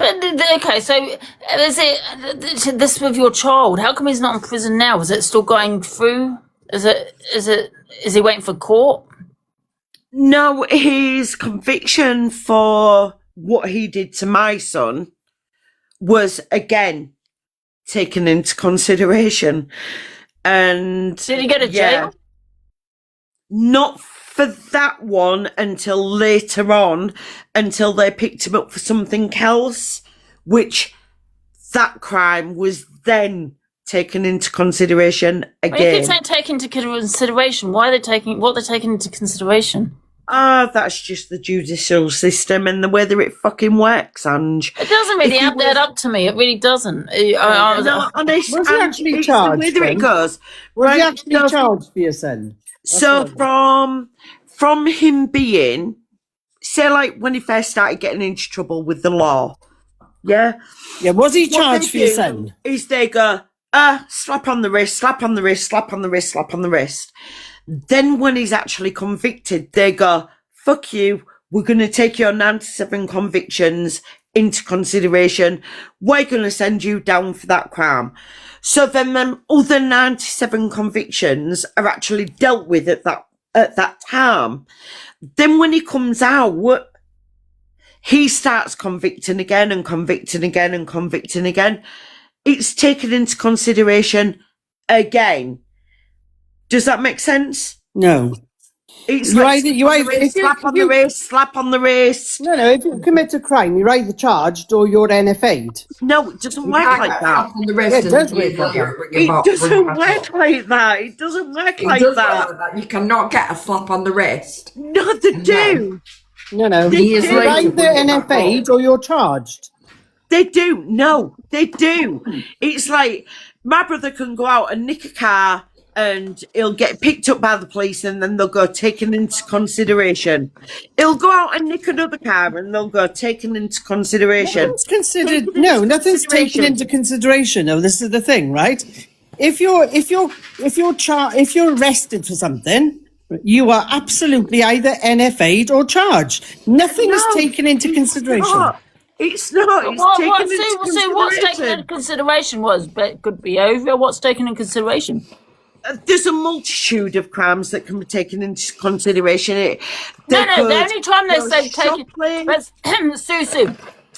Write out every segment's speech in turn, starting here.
Okay, so is it this with your child? How come he's not in prison now? Is it still going through? Is he waiting for court? No, his conviction for what he did to my son was again taken into consideration. And did he go to jail? Not for that one until later on, until they picked him up for something else, which that crime was then taken into consideration again. Well, you keep saying taken into consideration. Why are they taking what they're taking into consideration? That's just the judicial system and the way that it fucking works, Ange. It doesn't really add that up to me. It really doesn't. Was he actually charged? The way that it goes. Was he actually charged for your son? So from him being, say like when he first started getting into trouble with the law, yeah, was he charged for your son? Is they go, slap on the wrist, slap on the wrist, slap on the wrist, slap on the wrist. Then when he's actually convicted, they go, fuck you, we're going to take your 97 convictions into consideration. We're going to send you down for that crime. So then them other 97 convictions are actually dealt with at that time. Then when he comes out, he starts convicting again and convicting again and convicting again. It's taken into consideration again. Does that make sense? No. It's slap on the wrist, slap on the wrist. No, if you commit a crime, you're either charged or you're NFA'd. No, it doesn't work like that. On the wrist, it doesn't work like that. It doesn't work like that. You cannot get a slap on the wrist. No, they do. No. You're either NFA'd or you're charged. They do. No, they do. It's like my brother can go out and nick a car and he'll get picked up by the police and then they'll go taken into consideration. He'll go out and nick another car and they'll go taken into consideration. Nothing's taken into consideration. No, this is the thing, right? If you're arrested for something, you are absolutely either NFA'd or charged. Nothing is taken into consideration. It's not. What's taken into consideration was good behaviour. What's taken into consideration? There's a multitude of crimes that can be taken into consideration. The only time they say taking Susu,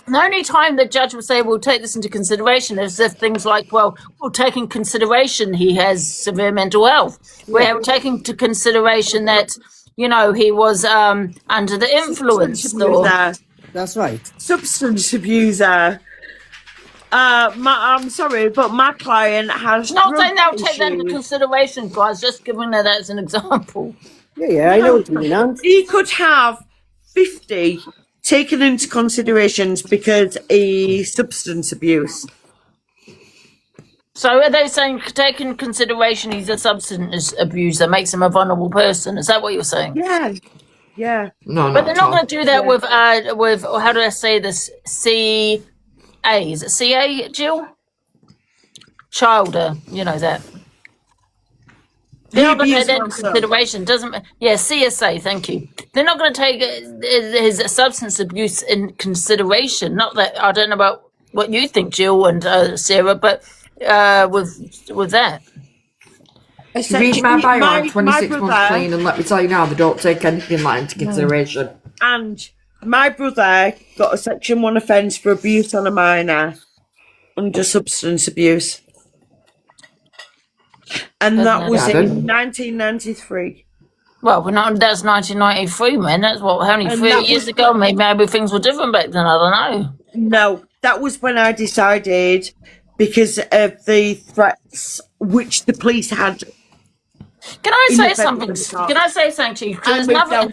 the only time the judge would say we'll take this into consideration is if things like, well, we'll take into consideration he has severe mental health. We're taking into consideration that, he was under the influence. That's right. Substance abuser. I'm sorry, but my client has. Not saying they'll take that into consideration, guys. Just giving that as an example. Yeah, I know what you mean. He could have 50 taken into considerations because of substance abuse. So are they saying take into consideration he's a substance abuser makes him a vulnerable person? Is that what you're saying? Yeah. No, but they're not going to do that with how do I say this? CA, is it CA, Jill? Childer, that. They're not going to take that into consideration. CSA, thank you. They're not going to take his substance abuse in consideration. Not that, I don't know about what you think, Jill and Sarah, but with that. Read my bio on 26 months clean and let me tell you now, they don't take anything like into consideration. And my brother got a Section 1 offence for abuse on a minor under substance abuse. And that was in 1993. Well, that's 1993, man. That's only 3 years ago. Maybe things were different back then. I don't know. No, that was when I decided, because of the threats which the police had. Can I say something? Can I say something to you? There's nothing.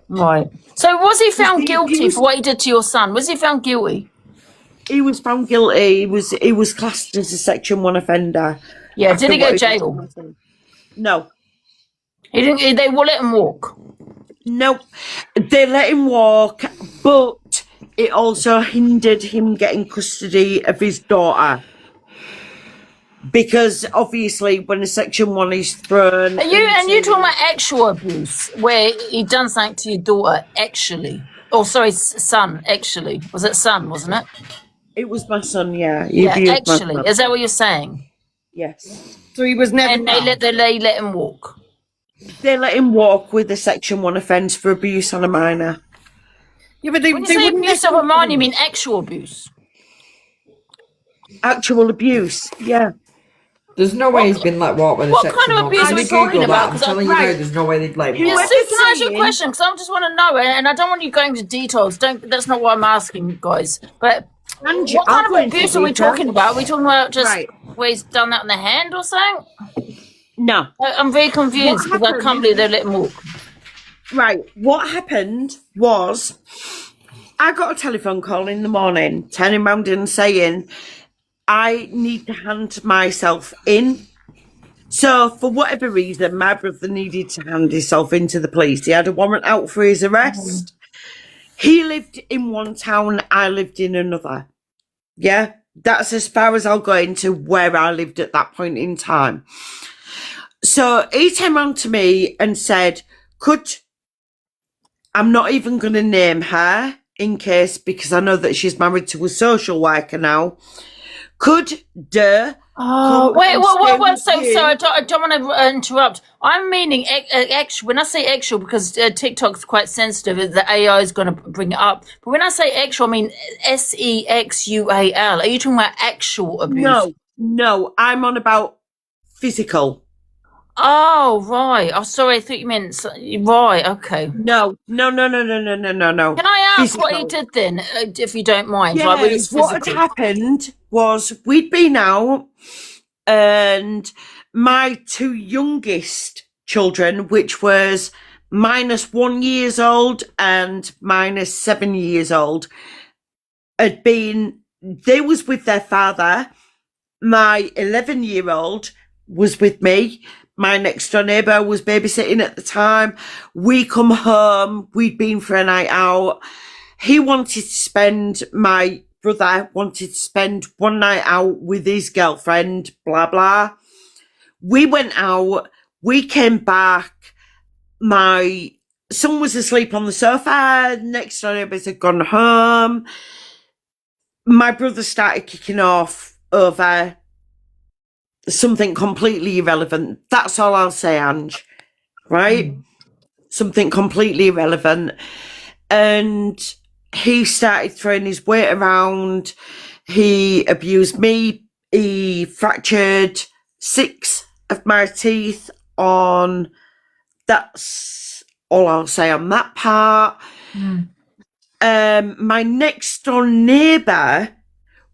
Right. So was he found guilty for what he did to your son? Was he found guilty? He was found guilty. He was classed as a Section 1 offender. Yeah. Did he go to jail? No. He didn't. They will let him walk. No, they let him walk, but it also hindered him getting custody of his daughter. Because obviously, when a Section 1 is thrown, and you talking about actual abuse, where he done something to your daughter, actually, sorry, son, actually. Was it son, wasn't it? It was my son, yeah. He Yeah, abused my actually. son. Is that what you're saying? Yes. So he was never. And they let him walk. They let him walk with a Section 1 offence for abuse on a minor. Yeah, but they When you say wouldn't abuse of a minor, you mean actual abuse? Actual abuse, yeah. There's no way he's been let walk with a what section kind of 1. abuse Can are we you Google talking that? about? I'm 'Cause telling you right. now, there's no way they'd let him Yeah, Whoever's Sue, can I ask you a saying- question? Because I just want to know, and I don't want you going into details. That's not what I'm asking, guys. But Angie, what I'll kind go of into abuse are we detail. talking about? Are we talking about just Right. where he's done that in the hand or something? No. I'm very confused because I happened? can't believe they let him walk. Right. What happened was I got a telephone call in the morning, turning round and saying, I need to hand myself in. So, for whatever reason, my brother needed to hand himself into the police. He had a warrant out for his arrest. He lived in one town, I lived in another. Yeah, that's as far as I'll go into where I lived at that point in time. So, he came round to me and said, I'm not even going to name her in case, because I know that she's married to a social worker now. Could Oh, come wait, and what? stay with So, you? I don't want to interrupt. I'm meaning actual. When I say actual, because TikTok's quite sensitive, the AI is going to bring it up. But when I say actual, I mean sexual. Are you talking about actual abuse? No, I'm on about physical. Oh, right. Oh, sorry. I thought you meant right. Okay. No. Can I ask what he Physical. did then, if you don't mind? Yeah, Like, with his what had physical? happened was we'd been out and my two youngest children, which was -1 year old and -7 years old, they was with their father. My 11-year-old was with me. My next door neighbour was babysitting at the time. We come home. We'd been for a night out. My brother wanted to spend one night out with his girlfriend, blah, blah. We went out. We came back. My son was asleep on the sofa. Next door neighbours had gone home. My brother started kicking off over something completely irrelevant. That's all I'll say, Ange. Right? Something completely irrelevant. And he started throwing his weight around. He abused me. He fractured 6 of my teeth on. That's all I'll say on that part. My next door neighbour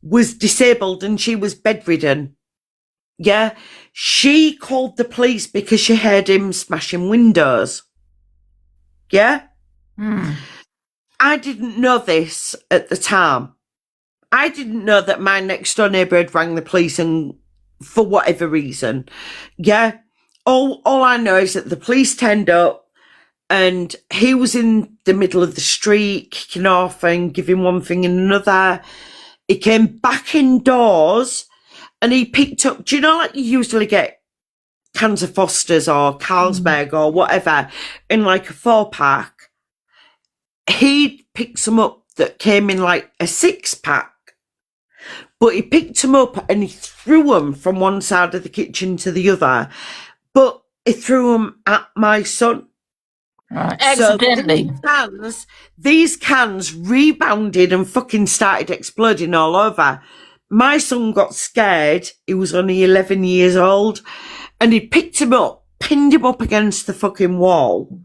was disabled and she was bedridden. Yeah, she called the police because she heard him smashing windows. Yeah? I didn't know this at the time. I didn't know that my next door neighbour had rang the police and for whatever reason. Yeah? All I know is that the police turned up and he was in the middle of the street kicking off and giving one thing and another. He came back indoors and he picked up, do you know, like you usually get cans of Foster's or Carlsberg or whatever in like a 4-pack? He picked some up that came in like a 6-pack, but he picked them up and he threw them from one side of the kitchen to the other, but he threw them at my son. Accidentally. So these cans rebounded and fucking started exploding all over. My son got scared. He was only 11 years old and he picked him up, pinned him up against the fucking wall.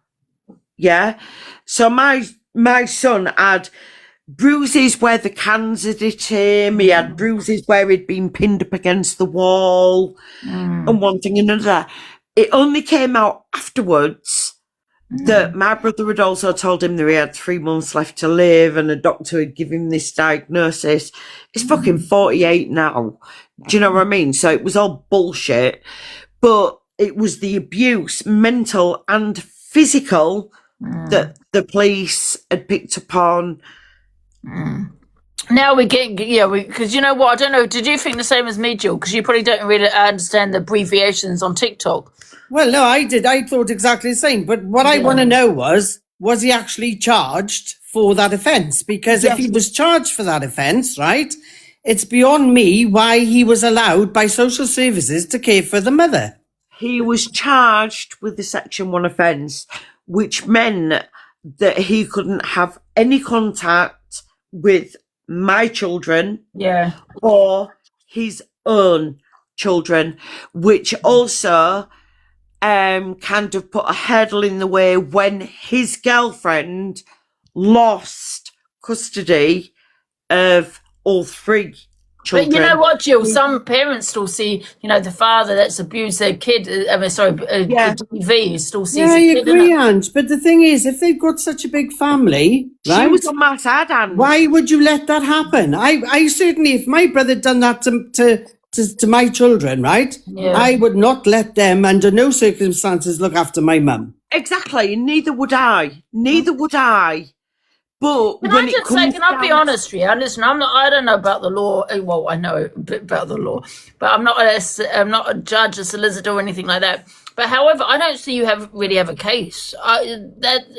Yeah. So my son had bruises where the cans had hit him. He had bruises where he'd been pinned up against the wall and one thing and another. It only came out afterwards that my brother had also told him that he had 3 months left to live and a doctor had given him this diagnosis. He's fucking 48 now. Do you know what I mean? So it was all bullshit, but it was the abuse, mental and physical, that the police had picked up on. Now we get, because you know what, I don't know, did you think the same as me, Jill? Because you probably don't really understand the abbreviations on TikTok. Well, no, I did. I thought exactly the same. But what I want to know was, was he actually charged for that offence? Because if he was charged for that offence, right, it's beyond me why he was allowed by social services to care for the mother. He was charged with the Section 1 offence, which meant that he couldn't have any contact with my children or his own children, which also kind of put a hurdle in the way when his girlfriend lost custody of all 3 children. But you know what, Jill? Some parents still see, the father that's abused their kid. The TV still sees. Yeah, I kid, agree, Ange. But the thing is, if they've got such a big family, right? She was on my side, Ange. Why would you let that happen? I certainly, if my brother done that to my children, right? Yeah. I would not let them, under no circumstances, look after my mum. Exactly, neither would I. Neither would I. But Can when I it just comes say, can I be down- honest here? Listen, I don't know about the law. Well, I know a bit about the law, but I'm not a judge, a solicitor, or anything like that. But however, I don't see you really have a case. I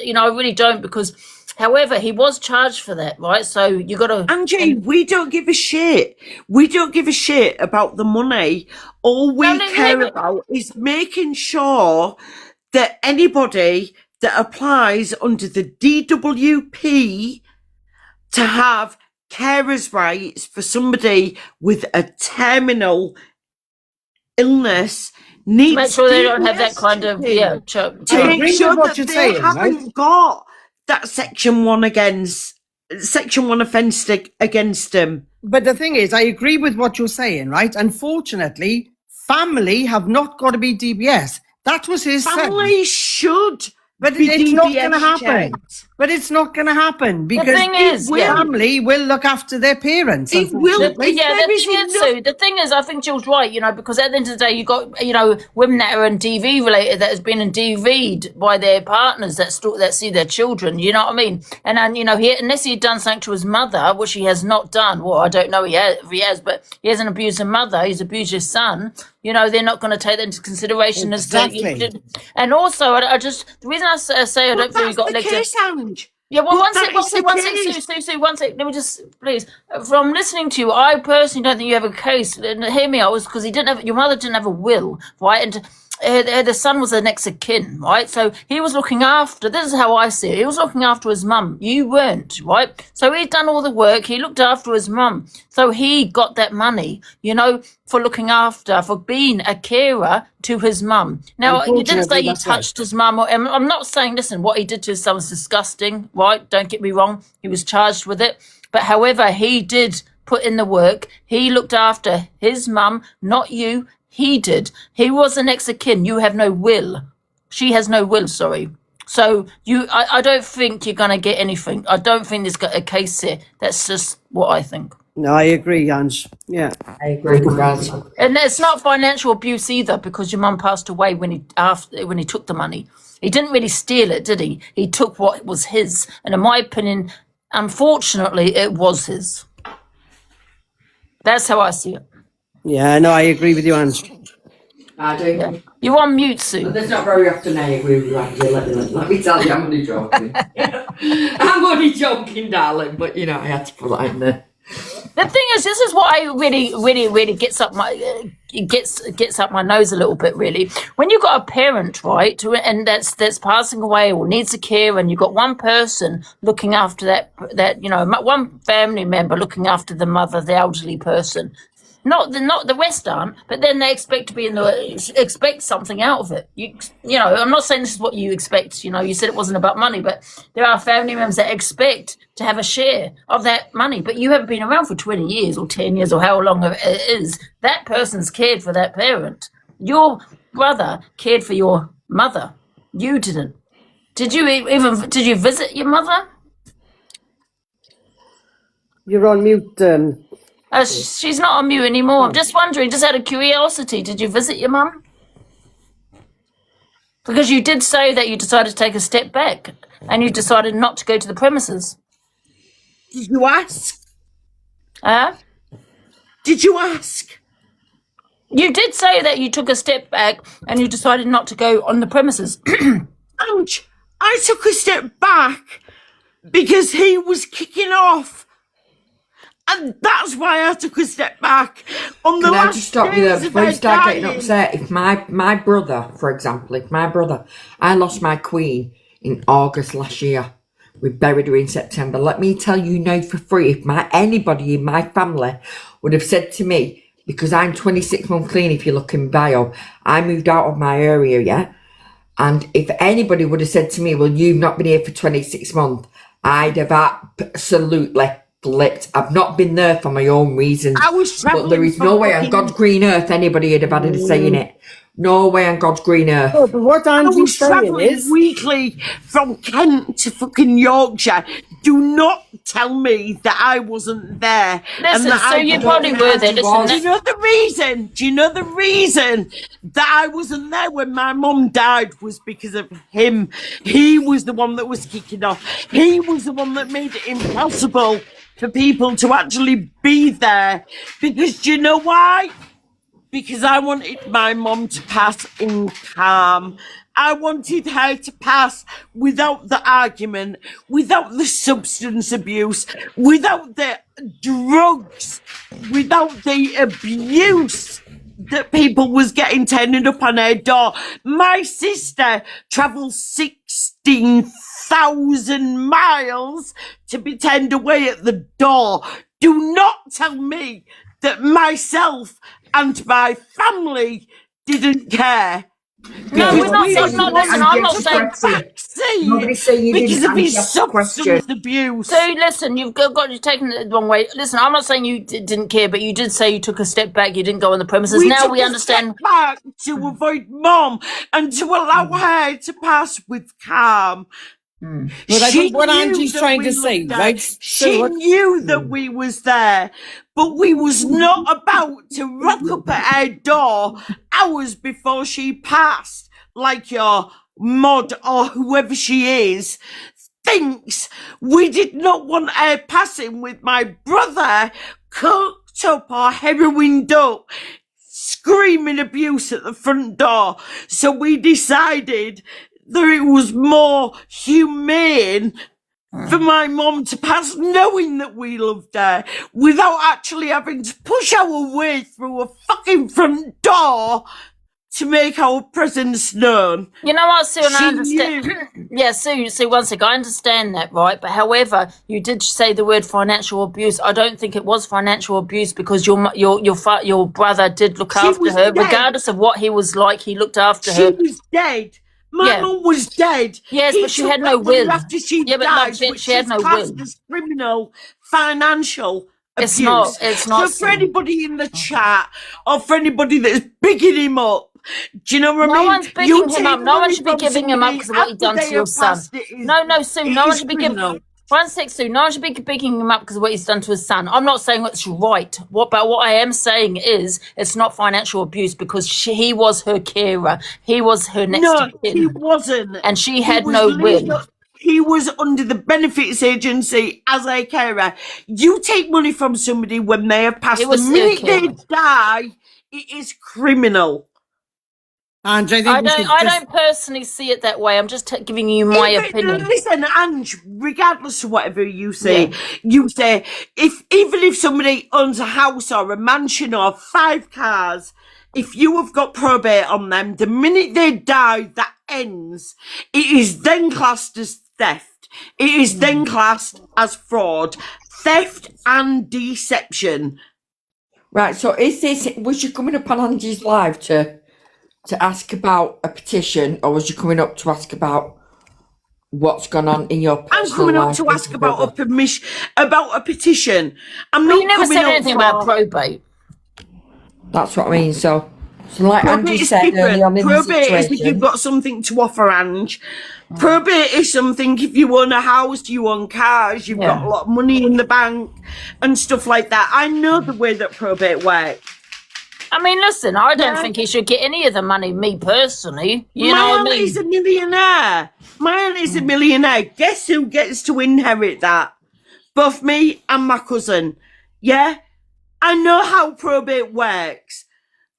really don't, because, however, he was charged for that, right? So you got to. Angie, we don't give a shit. We don't give a shit about the money. All we care about is making sure that anybody that applies under the DWP to have carers' rights for somebody with a terminal illness needs Make sure they to don't have that kind of to agree make with sure what that you're they saying, haven't got that Section 1 offence against them. But the thing is, I agree with what you're saying, right? Unfortunately, family have not got to be DBS. That was his son. Family should. But be it's not DBS going to happen. checked. But it's not going to happen because thing is, family will look after their parents. It will. unfortunately. The thing is, I think Jill's right, because at the end of the day, you got, women that are in DV related, that has been in DV'd by their partners that see their children, you know what I mean? And then, unless he'd done something to his mother, which he has not done, well, I don't know if he has, but he hasn't abused his mother, he's abused his son, they're not going to take that into consideration. Exactly. And also, the reason I say I don't feel you got the case, Ange. Yeah, well, one But sec, Sue, one sec. Let me just, please. From listening to you, I personally don't think you have a case. And hear me out, because your mother didn't have a will, right? And the son was the next of kin, right? So he was looking after, this is how I see it, he was looking after his mum. You weren't, right? So he'd done all the work, he looked after his mum. So he got that money, for looking after, for being a carer to his mum. Now, you didn't say he touched his mum. I'm not saying, listen, what he did to his son was disgusting, right? Don't get me wrong. He was charged with it. But however, he did put in the work. He looked after his mum, not you. He did. He was the next of kin. You have no will. She has no will, sorry. So I don't think you're going to get anything. I don't think there's got a case here. That's just what I think. No, I agree, Ange. Yeah. I agree with that. And it's not financial abuse either, because your mum passed away when he took the money. He didn't really steal it, did he? He took what was his. And in my opinion, unfortunately, it was his. That's how I see it. Yeah, no, I agree with you, Ange. I do. Yeah. You're on mute, Sue. But there's not very often I agree with you, Angie. Let me tell you, I'm only joking. I'm only joking, darling, but I had to put that in there. The thing is, this is what I really gets up my gets up my nose a little bit. Really, when you've got a parent, right, and that's passing away or needs a care, and you've got one person looking after that one family member looking after the mother, the elderly person. Not the rest aren't, but then they expect to be expect something out of it. I'm not saying this is what you expect. You said it wasn't about money, but there are family members that expect to have a share of that money. But you haven't been around for 20 years or 10 years or how long it is. That person's cared for that parent. Your brother cared for your mother. You didn't. Did you visit your mother? You're on mute. She's not on mute anymore. I'm just wondering, just out of curiosity, did you visit your mum? Because you did say that you decided to take a step back and you decided not to go to the premises. Did you ask? Huh? Did you ask? You did say that you took a step back and you decided not to go on the premises. Ouch. I took a step back because he was kicking off. And that's why I took a step back. On the Can I last just stop you there days of before you her start getting dying- upset? If my brother, for example, I lost my queen in August last year. We buried her in September. Let me tell you now for free, if anybody in my family would have said to me, because I'm 26 months clean, if you look in bio, I moved out of my area, yeah? And if anybody would have said to me, well, you've not been here for 26 months, I'd have absolutely flipped. I've not been there for my own reasons. I was But travelling there is no from way on fucking- God's green earth anybody would have had a say in it. No way on God's green earth. Oh, but what I was Angie's saying travelling is, weekly from Kent to fucking Yorkshire. Do not tell me that I wasn't there. Listen, that so I you didn't probably have were there. to Listen, watch. that- Do you know the reason that I wasn't there when my mum died was because of him. He was the one that was kicking off. He was the one that made it impossible for people to actually be there. Because do you know why? Because I wanted my mum to pass in calm. I wanted her to pass without the argument, without the substance abuse, without the drugs, without the abuse that people was getting turning up on her door. My sister travelled 16,000 miles to be turned away at the door. Do not tell me that myself and my family didn't care. No, we're not saying not. Listen, I'm not saying. Nobody's saying you because didn't of his answer the question. substance abuse. So listen, you've got you taken it the wrong way. Listen, I'm not saying you didn't care, but you did say you took a step back. You didn't go on the premises. Now took we a understand. step back to avoid mom and to allow her to pass with calm. Well, I She think what knew Angie's that trying we to say, loved her. right? She knew that we was there, but we was not about to rock up at her door hours before she passed, like your mod or whoever she is thinks. We did not want her passing with my brother cooked up or heroined up, screaming abuse at the front door. So we decided that it was more humane for my mum to pass knowing that we loved her without actually having to push our way through a fucking front door to make our presence known. You know what, Sue, and I She understand. Yeah, Sue, one second, I understand that, right? But however, you did say the word financial abuse. I don't think it was financial abuse because your brother did look after was her, dead. regardless of what he was like. He looked after She her. was dead. My Yeah. mum was dead. Yes, He but she took had no that money will. after she Yeah, but died, no, which she had is no classed will. as criminal financial It's abuse. not. It's not. So for anybody in the chat or for anybody that's bigging him up, do you know what I No mean? one's bigging You him take up. No one money should be from giving him up somebody because of what he after done they to your have son. passed, it is- No, Sue. it No one is should be giving. criminal. 1 6, Sue. No one should be bigging him up because of what he's done to his son. I'm not saying it's right. But what I am saying is it's not financial abuse because he was her carer. He was her next No, of kin. he wasn't. And she He had was no legal- will. He was under the benefits agency as a carer. You take money from somebody when they have passed. It was The minute a they carer. die, it is criminal. Angie, I think I we should don't. I just- don't personally see it that way. I'm just giving you my opinion. Listen, Ange, regardless of whatever you say, Yeah. you say even if somebody owns a house or a mansion or 5 cars, if you have got probate on them, the minute they die, that ends. It is then classed as theft. It is then classed as fraud, theft and deception. Right, so was you coming up on Angie's live to ask about a petition, or was you coming up to ask about what's gone on in your I'm personal coming up life to with ask your about brother? about a petition. I'm Well, not you never coming said up anything for- about probate. That's what I mean. So like Probate Angie is said earlier different. on in the Probate is if situation. you've got something to offer, Ange. Probate is something if you own a house, you own cars, you've got a lot of money in the bank and stuff like that. I know the way that probate works. I mean, listen, I don't Yeah. think he should get any of the money, me personally. You My know what I aunt mean? is a millionaire. My aunt is a millionaire. Guess who gets to inherit that? Both me and my cousin. Yeah? I know how probate works.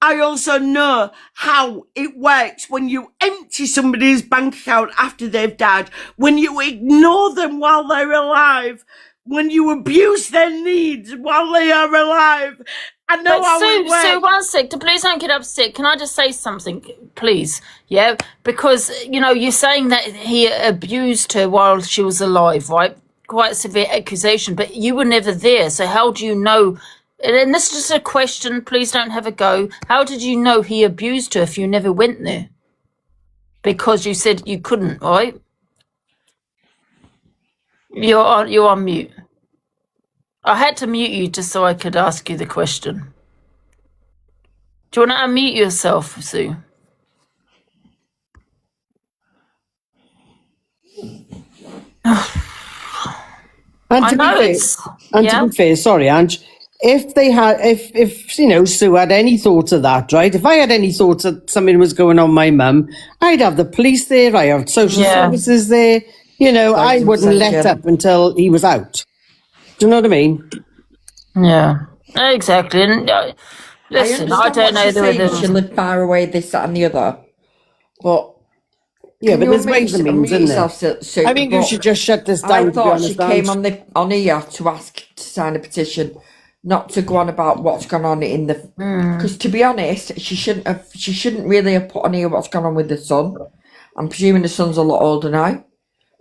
I also know how it works when you empty somebody's bank account after they've died, when you ignore them while they're alive, when you abuse their needs while they are alive. I know how it works. Sue, one sec. Please don't get upset. Can I just say something, please? Yeah, because, you're saying that he abused her while she was alive, right? Quite a severe accusation, but you were never there. So how do you know? And this is just a question. Please don't have a go. How did you know he abused her if you never went there? Because you said you couldn't, right? You're on mute. I had to mute you just so I could ask you the question. Do you want to unmute yourself, Sue? And to be fair, sorry, Ange, if they had, if Sue had any thoughts of that, right? If I had any thoughts that something was going on with my mum, I'd have the police there, I have social services there. I wouldn't let up until he was out. Do you know what I mean? Yeah, exactly. And listen, I don't know whether she lived far away, this, that, and the other. But but there's ways and means, isn't there? I think you should just shut this down. I thought she came on here to ask to sign a petition, not to go on about what's gone on in the. Because to be honest, she shouldn't really have put on here what's gone on with the son. I'm presuming the son's a lot older now.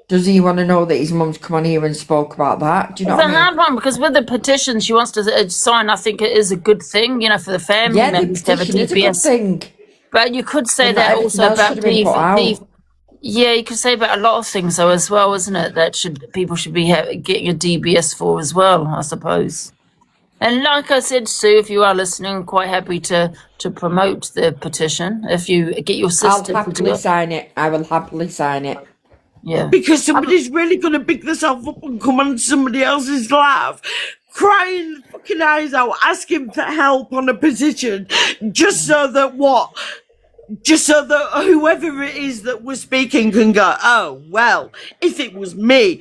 Does he want to know that his mum's come on here and spoke about that? Do you know what I mean? It's a hard one because with the petition she wants to sign, I think it is a good thing, for the family members to have a DBS. Is a good thing. But you could say that also about you could say about a lot of things though as well, isn't it? That people should be getting a DBS for as well, I suppose. And like I said, Sue, if you are listening, I'm quite happy to promote the petition. If you get your sister I'll happily sign it. I will happily sign it. Yeah. Because somebody's really going to pick themselves up and come on somebody else's life, crying fucking eyes out, asking for help on a petition, just so that whoever it is that was speaking can go, oh, well, if it was me,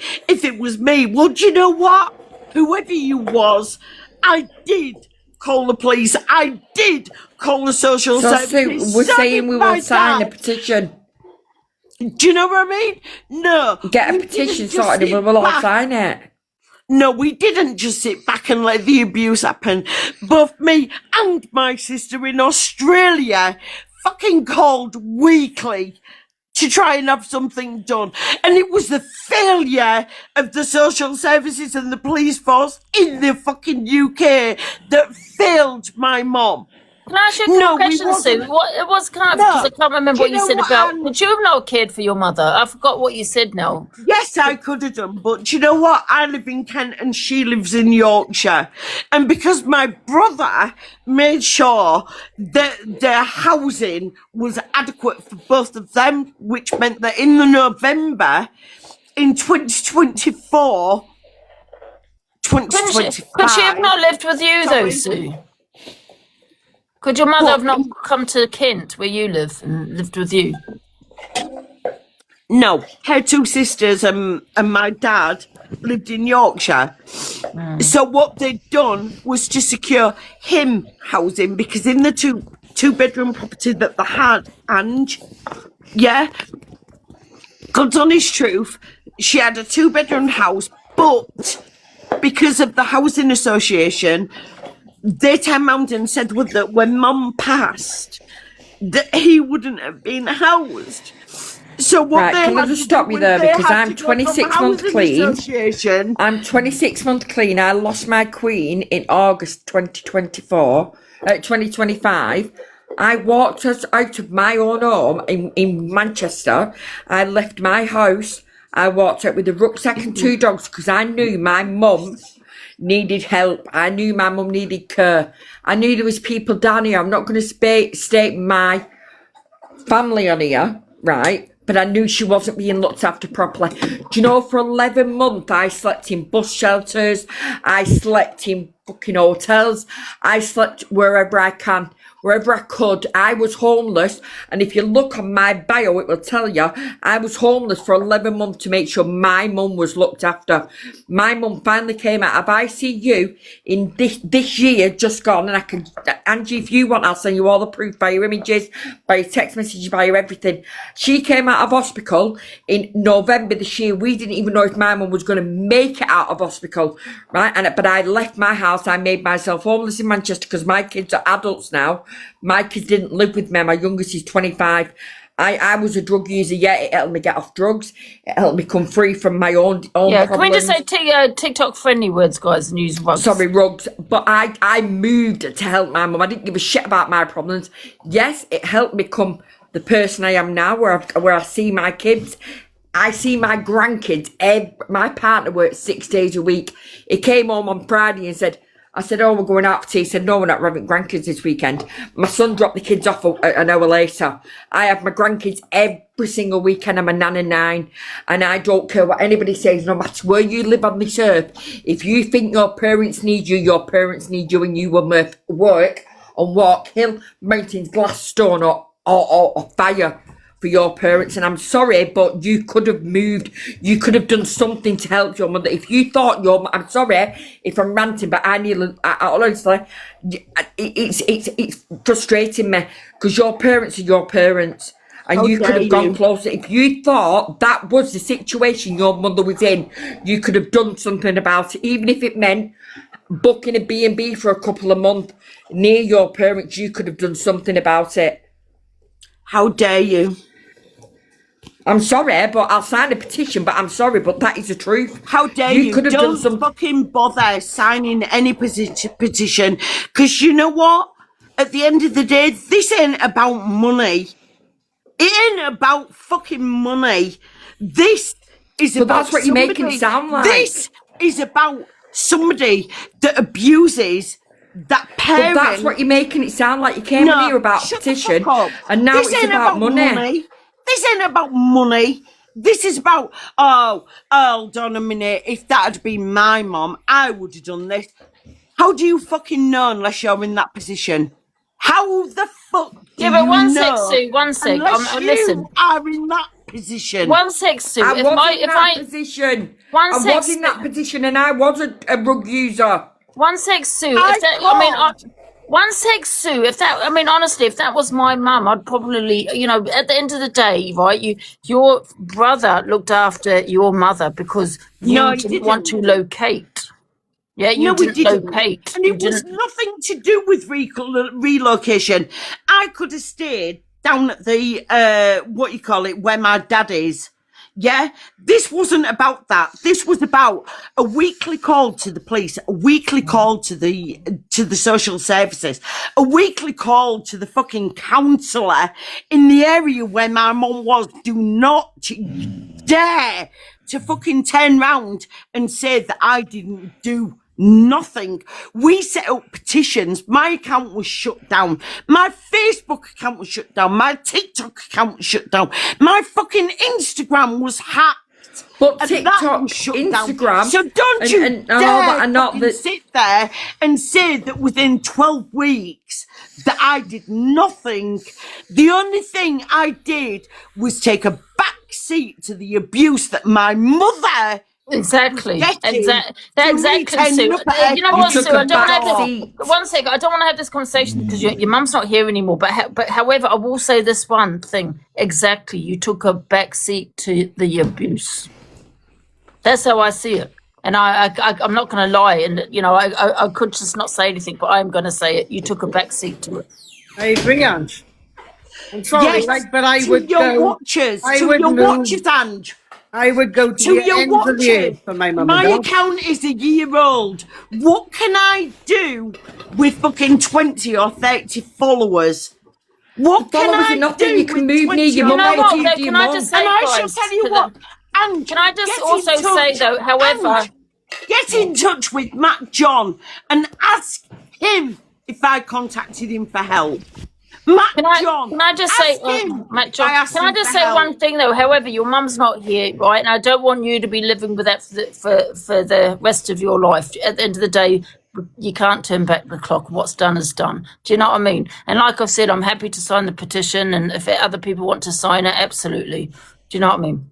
well, do you know what? Whoever you was, I did call the police. I did call the social services. So we're saying we will sign the petition. Do you know what I mean? No. Get a petition sorted and we will all sign it. No, we didn't just sit back and let the abuse happen. Both me and my sister in Australia fucking called weekly to try and have something done. And it was the failure of the social services and the police force in the fucking UK that failed my mom. Can I ask you a question, Sue? Because I can't remember what you said about. Would you have not cared for your mother? I forgot what you said now. Yes, I could have done, but do you know what? I live in Kent and she lives in Yorkshire. And because my brother made sure that their housing was adequate for both of them, which meant that in the November in 2024, 2025. Could she have not lived with you, though, Sue? Could your mother have not come to Kent, where you live, and lived with you? No, her two sisters and my dad lived in Yorkshire. So what they'd done was to secure him housing, because in the two-bedroom property that they had, Ange, God's honest truth, she had a two-bedroom house, but because of the housing association, they turned around and said that when Mum passed, that he wouldn't have been housed. So what can I just stop you there, because I'm 26 months clean. I'm 26 months clean. I lost my queen in August 2025. I walked us out of my own home in Manchester. I left my house. I walked out with a rucksack and 2 dogs because I knew my mum needed help. I knew my mum needed care. I knew there was people down here. I'm not going to state my family on here, right? But I knew she wasn't being looked after properly. Do you know, for 11 months, I slept in bus shelters. I slept in fucking hotels. I slept wherever I can. wherever I could. I was homeless, and if you look on my bio, it will tell you I was homeless for 11 months to make sure my mum was looked after. My mum finally came out of ICU in this year, just gone, and I can, Angie, if you want, I'll send you all the proof by your images, by your text messages, by your everything. She came out of hospital in November this year. We didn't even know if my mum was going to make it out of hospital, right? But I left my house. I made myself homeless in Manchester because my kids are adults now. My kids didn't live with me. My youngest is 25. I was a drug user. Yeah, it helped me get off drugs. It helped me come free from my own Yeah, problems. can we just say TikTok friendly words, guys, and use rugs? Sorry, rugs. But I moved to help my mum. I didn't give a shit about my problems. Yes, it helped me become the person I am now, where I see my kids. I see my grandkids. My partner works 6 days a week. He came home on Friday and said, I said, oh, we're going out for tea. He said, no, we're not having grandkids this weekend. My son dropped the kids off an hour later. I have my grandkids every single weekend. I'm a nan of 9. And I don't care what anybody says, no matter where you live on this earth. If you think your parents need you, your parents need you, and you will work and walk hill, mountains, glass, stone, or fire for your parents. And I'm sorry, but you could have moved. You could have done something to help your mother. If you thought I'm sorry if I'm ranting, but honestly, it's frustrating me because your parents are your parents. And you could have gone closer. If you thought that was the situation your mother was in, you could have done something about it, even if it meant booking a B&B for a couple of months near your parents. You could have done something about it. How dare you? I'm sorry, but I'll sign a petition, but I'm sorry, but that is the truth. How dare you? Could have Don't fucking bother signing any petition, because you know what? At the end of the day, this ain't about money. It ain't about fucking money. This is about that's what you're making it sound like. This is about somebody that abuses that parent. But that's what you're making it sound like. You came in here about a petition, and now it's about money. This ain't about money. This is about, hold on a minute. If that had been my mom, I would have done this. How do you fucking know unless you're in that position? How the fuck do Yeah, but you one know sec, Sue, one sec. unless Listen. you are in that position? One sec, Sue. I was in that position. I was in that position, and I was a drug user. One sec, Sue. One sec, Sue. Honestly, if that was my mum, I'd probably, at the end of the day, right? Your brother looked after your mother because you didn't want to locate. Yeah, you didn't locate. And it was nothing to do with relocation. I could have stayed down at the, where my dad is. Yeah, this wasn't about that. This was about a weekly call to the police, a weekly call to the social services, a weekly call to the fucking counsellor in the area where my mum was. Do not dare to fucking turn round and say that I didn't do nothing. We set up petitions. My account was shut down. My Facebook account was shut down. My TikTok account was shut down. My fucking Instagram was hacked. But TikTok, Instagram. Down. So don't you dare sit there and say that within 12 weeks that I did nothing. The only thing I did was take a back seat to the abuse that my mother Exactly. Sue. You know what, Sue? I don't want to have one second. I don't want to have this conversation because your mum's not here anymore. But however, I will say this one thing. Exactly. You took a back seat to the abuse. That's how I see it. And I'm not going to lie. And I could just not say anything, but I'm going to say it. You took a back seat to it. I agree, Ange. I'm sorry, but I would go. Watchers, your watchers, Ange. I would go to the end of the earth for my mum. My account is a year old. What can I do with fucking 20 or 30 followers? What can I do? You can move near your mum. Can I just say, I shall tell you what. And can I just also say though, however, get in touch with Matt John and ask him if I contacted him for help. Matt John. Can I just say, Matt John? Can I just say one thing though? However, your mum's not here, right? And I don't want you to be living with that for the rest of your life. At the end of the day, you can't turn back the clock. What's done is done. Do you know what I mean? And like I've said, I'm happy to sign the petition, and if other people want to sign it, absolutely. Do you know what I mean?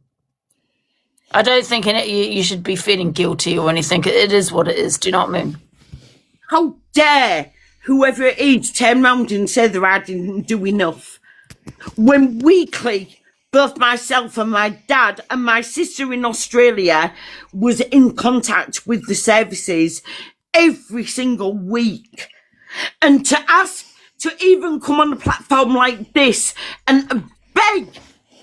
I don't think you should be feeling guilty or anything. It is what it is. Do you know what I mean? How dare whoever it is turn round and say that I didn't do enough, when weekly both myself and my dad and my sister in Australia was in contact with the services every single week. And to ask to even come on a platform like this and beg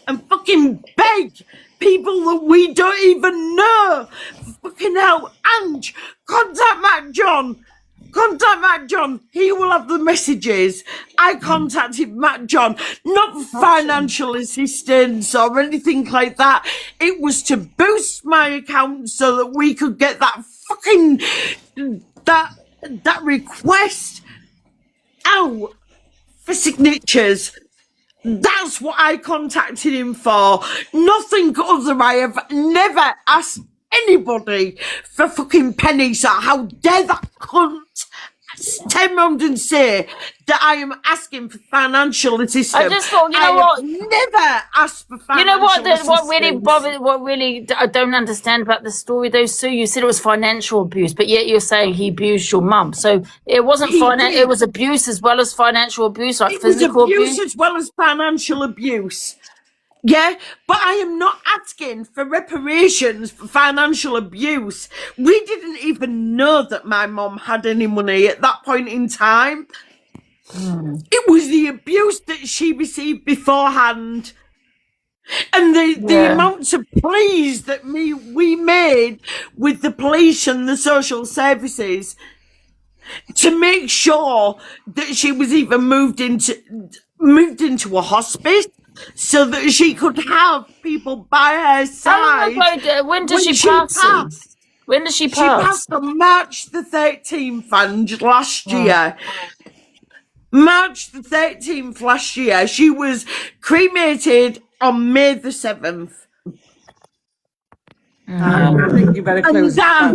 and fucking beg people that we don't even know, fucking hell, Ange, contact Matt John. Contact Matt John. He will have the messages. I contacted Matt John, not for financial assistance or anything like that. It was to boost my account so that we could get that fucking that request out for signatures. That's what I contacted him for. Nothing other. I have never asked anybody for fucking pennies. So how dare that cunt turn round and say that I am asking for financial assistance? I just thought, you know what? Never asked for financial You know what? assistance. What really I don't understand about the story, though, Sue. You said it was financial abuse, but yet you're saying he abused your mum. So it wasn't it was abuse as well as financial abuse, like it was physical abuse as well as financial abuse. Yeah, but I am not asking for reparations for financial abuse. We didn't even know that my mum had any money at that point in time. It was the abuse that she received beforehand. And the amounts of pleas that we made with the police and the social services to make sure that she was even moved into a hospice, so that she could have people by her side. When did she pass? When did she pass? She passed on March the 13th, and last year. March the 13th last year. She was cremated on May the 7th. I think you better close that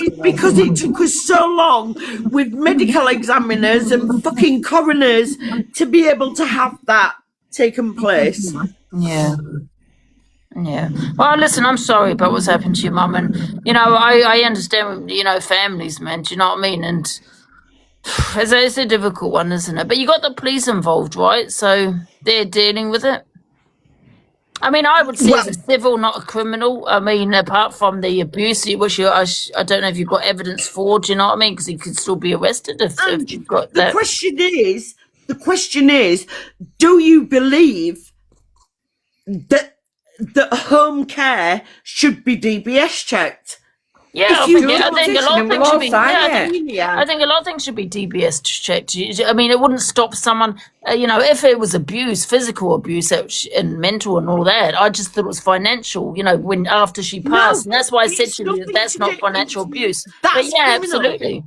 is because it took us so long with medical examiners and fucking coroners to be able to have that taken place. Yeah. Well, listen, I'm sorry about what's happened to your mum, and I understand, families, man. Do you know what I mean? And it's a difficult one, isn't it? But you got the police involved, right? So they're dealing with it. I mean, I would say it's a civil, not a criminal. I mean, apart from the abuse, which I don't know if you've got evidence for. Do you know what I mean? Because he could still be arrested if you've got that. The question is, do you believe that home care should be DBS checked? Yeah, I think a lot of things should be. I think a lot of things should be DBS checked. I mean, it wouldn't stop someone. If it was abuse, physical abuse, and mental and all that. I just thought it was financial. When after she passed, and that's why I said to you that's not financial abuse. But yeah, absolutely,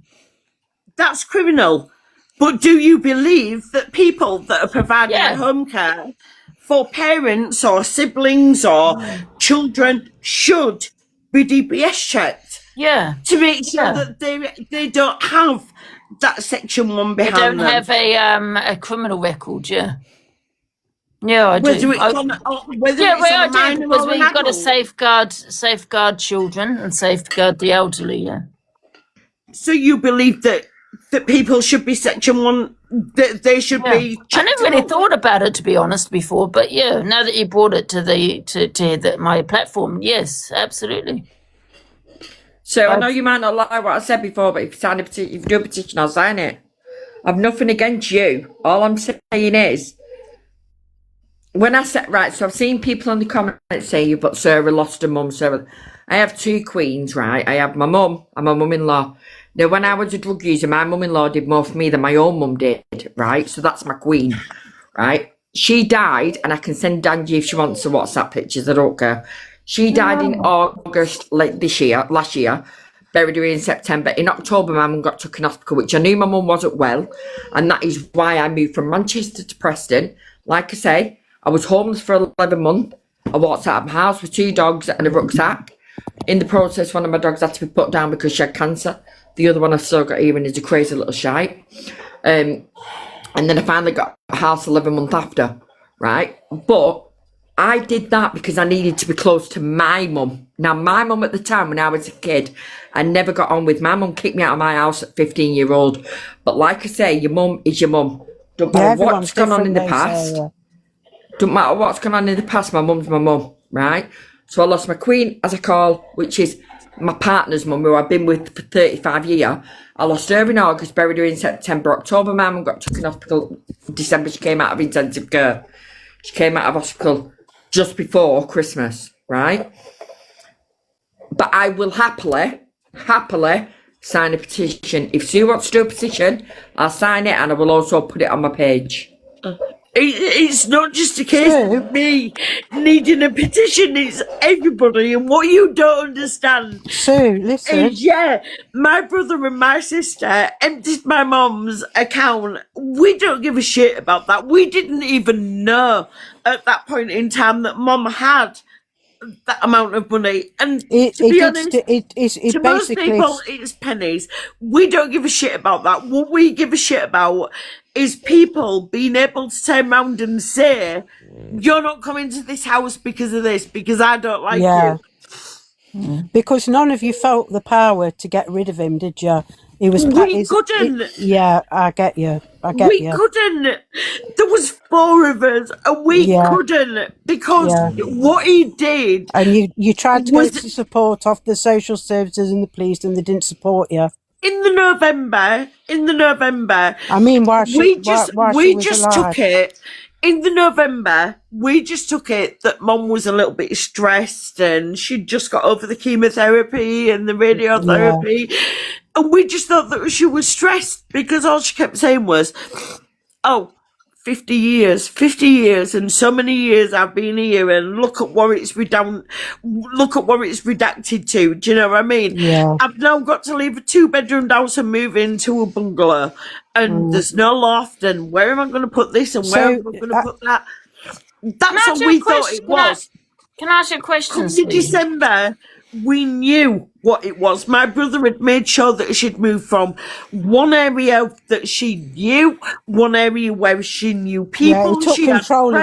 that's criminal. But do you believe that people that are providing home care for parents or siblings or children should be DBS checked? Yeah. To make sure that they don't have that Section 1 behind them. They don't have a criminal record, Yeah, I do. Whether I do, because we've got to safeguard children and safeguard the elderly, So you believe that people should be Section 1, that they should be checked? I never really thought about it, to be honest, before, but now that you brought it to my platform, yes, absolutely. So I know you might not like what I said before, but if you do a petition, I'll sign it. I've nothing against you. All I'm saying is, when I said, so I've seen people in the comments say, but Sarah lost her mum, Sarah. I have two queens, right? I have my mum and my mum-in-law. Now, when I was a drug user, my mum-in-law did more for me than my own mum did, right? So that's my queen, right? She died, and I can send Angie if she wants to WhatsApp pictures, I don't care. She died in August last year, buried her in September. In October, my mum got took in hospital, which I knew my mum wasn't well, and that is why I moved from Manchester to Preston. Like I say, I was homeless for 11 months. I walked out of my house with 2 dogs and a rucksack. In the process, one of my dogs had to be put down because she had cancer. The other one I've still got here and is a crazy little shite. And then I finally got a house 11 months after, right? But I did that because I needed to be close to my mum. Now, my mum at the time when I was a kid, I never got on with. My mum kicked me out of my house at 15-year-old. But like I say, your mum is your mum. Don't matter what's gone on in the past. Don't matter what's gone on in the past, my mum's my mum, right? So I lost my queen, as I call, which is my partner's mum, who I've been with for 35 years. I lost her in August, buried her in September. October, my mum got taken to hospital. December, she came out of intensive care. She came out of hospital just before Christmas, right? But I will happily sign a petition. If Sue wants to do a petition, I'll sign it and I will also put it on my page. It's not just a case of me needing a petition, it's everybody. And what you don't understand, Sue, listen. is, my brother and my sister emptied my mum's account. We don't give a shit about that. We didn't even know at that point in time that mum had that amount of money. And to be honest, to most people, it's pennies. We don't give a shit about that. What we give a shit about is people being able to turn around and say, you're not coming to this house because of this, because I don't like you. Because none of you felt the power to get rid of him, did you? He was. We couldn't. I get you. We couldn't. There was 4 of us, and we couldn't because what he did. And you tried to go to support off the social services and the police, and they didn't support you. In the November. I mean, we just took it. In the November, we just took it that Mum was a little bit stressed and she'd just got over the chemotherapy and the radiotherapy. Yeah. And we just thought that she was stressed because all she kept saying was, 50 years and so many years I've been here and look at what it's redacted to. Do you know what I mean? Yeah. I've now got to leave a 2-bedroom house and move into a bungalow and there's no loft and where am I going to put this and where am I going to put that? That's what we thought it was. Can I ask you a question? In December, we knew what it was. My brother had made sure that she'd moved from one area that she knew, one area where she knew people. Yeah, he took control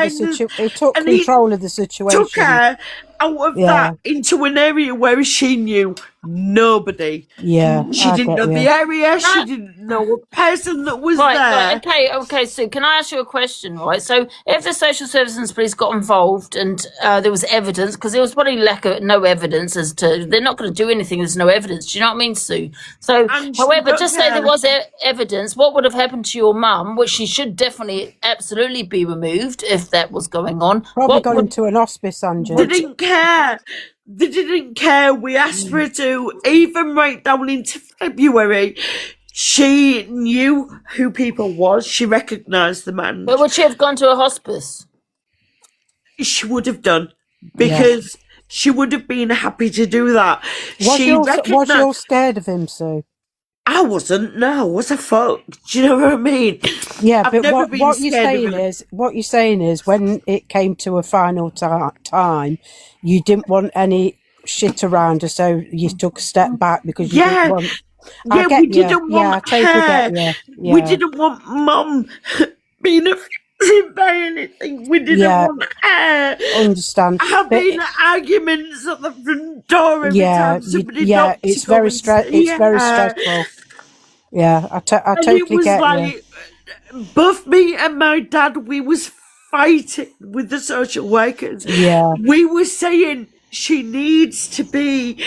of the situation. Took her out of that into an area where she knew nobody. Yeah, she didn't know the area. She didn't know a person that was there. Okay. So can I ask you a question? Right. So if the social services police got involved and there was evidence, because there was probably no evidence as to they're not going to do anything. There's no evidence. Do you know what I mean, Sue? So, however, just say there was evidence. What would have happened to your mum? Which she should definitely, absolutely be removed if that was going on. Probably gone into an hospice, Angela. They didn't care. They didn't care. We asked for her to, even right down into February. She knew who people was. She recognised the man. But would she have gone to a hospice? She would have done because she would have been happy to do that. Was you scared of him, Sue? I wasn't. No, what a fuck. Do you know what I mean? Yeah, but what you're saying is, when it came to a final time, you didn't want any shit around her, so you took a step back because you didn't want. We didn't want her. We didn't want Mum being affected by anything. We didn't want her. Understand? Having arguments at the front door every time somebody knocked. It's very stressful. Yeah, I totally get you. Both me and my dad, we was fighting with the social workers. Yeah, we were saying she needs to be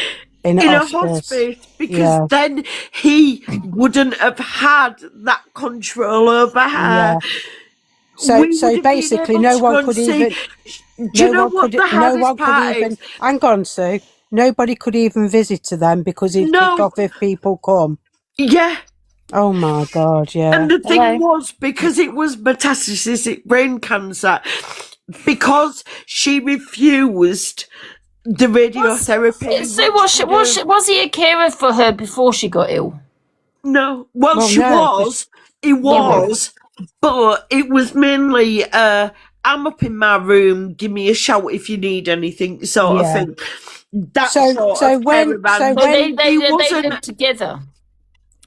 in a hospice because then he wouldn't have had that control over her. Yeah. So basically, no one could even. Hang on, Sue. Nobody could even visit to them because he'd kick off if people come. Yeah. Oh my God, yeah. And the thing was, because it was metastatic brain cancer, because she refused the radiotherapy. So was he a carer for her before she got ill? No. Well, she was. He was. But it was mainly, I'm up in my room, give me a shout if you need anything, sort of thing. So when they lived together.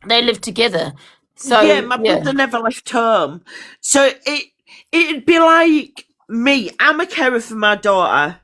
they lived together. So yeah, my brother never left home. So it'd be like me. I'm a carer for my daughter.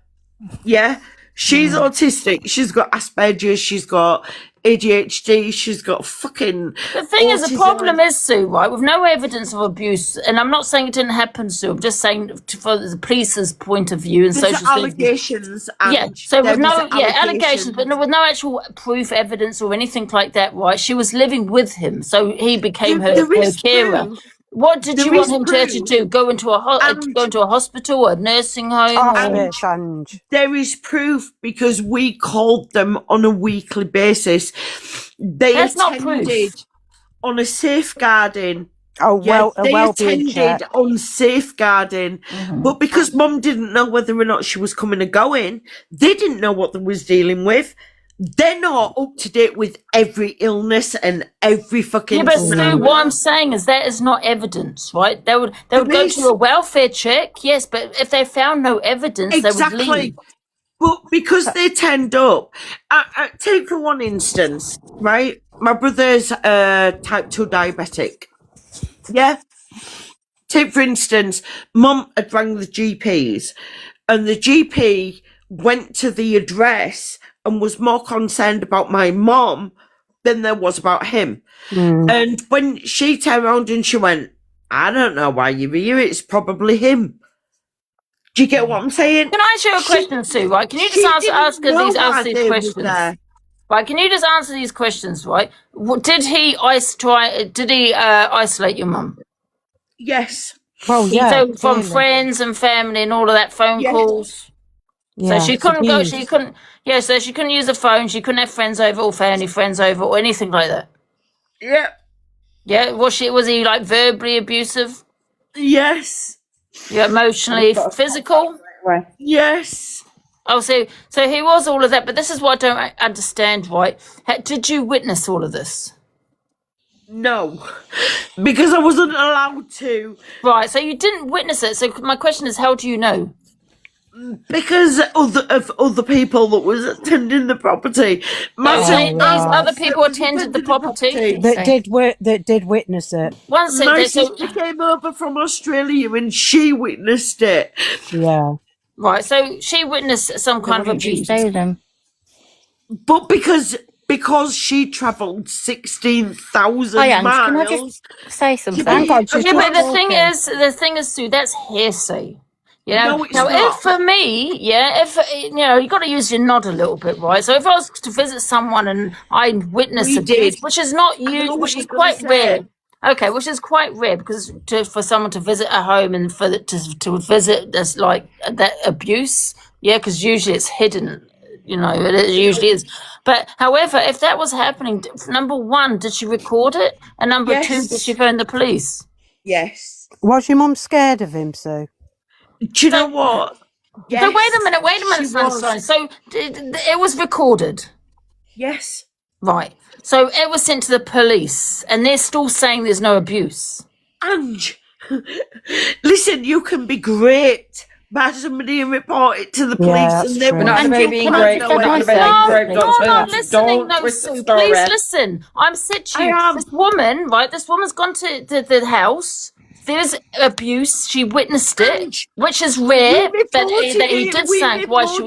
Yeah, she's autistic. She's got Asperger's. She's got ADHD. She's got fucking. The thing is, the autism. problem is, Sue, right? With no evidence of abuse, and I'm not saying it didn't happen, Sue. I'm just saying for the police's point of view and There's social allegations. And yeah, so with there no is allegations, but with no actual proof, evidence, or anything like that, right? She was living with him, so he became her carer. Proof. What did you want him to do? Go into a hospital, a nursing home? There is proof because we called them on a weekly basis. That's not proof. On a safeguarding. They attended on safeguarding, but because Mum didn't know whether or not she was coming or going, they didn't know what they was dealing with. They're not up to date with every illness and every fucking. Yeah, but Sue, what I'm saying is that is not evidence, right? They would go to a welfare check, yes, but if they found no evidence, they would leave. But because they turned up, take for one instance, right? My brother's type 2 diabetic. Yeah. Take for instance, Mum had rang the GPs, and the GP went to the address and was more concerned about my mom than there was about him. And when she turned around and she went, I don't know why you're here, it's probably him. Do you get what I'm saying? Can I ask you a question, Sue, right? Can you just answer these questions? Right, can you just answer these questions, right? Did he isolate your mum? Yes. Well, yeah. So from friends and family and all of that phone calls? Yeah, so she couldn't go, so she couldn't use the phone, she couldn't have friends over or family friends over or anything like that. Yeah. Yeah, was he like verbally abusive? Yes. Yeah, emotionally, physical? Yes. Oh, so he was all of that, but this is what I don't understand, right? Did you witness all of this? No, because I wasn't allowed to. Right, so you didn't witness it. So my question is, how do you know? Because of other people that was attending the property. These other people attended the property that did witness it. My sister came over from Australia and she witnessed it. Yeah. Right, so she witnessed some kind of abuse. But because she travelled 16,000 miles. Can I just say something? But the thing is, Sue, that's hearsay. You know, no, it's not. If for me, you got to use your nod a little bit, right? So if I was to visit someone and I witnessed abuse, which is not used, which is quite rare. Okay, which is quite rare because for someone to visit a home and to visit this like that abuse, because usually it's hidden. It usually is. But however, if that was happening, number one, did she record it? And number two, did she phone the police? Yes. Was your mum scared of him, Sue? Do you know what? Yes. So wait a minute, Sunshine. So it was recorded? Yes. Right. So it was sent to the police and they're still saying there's no abuse. Ange, listen, you can be great by somebody and report it to the police and they will not being great. No, listening. No, Sue, please listen. I'm said to you, this woman, right? This woman's gone to the house. There's abuse. She witnessed it, which is rare. That he did say why she.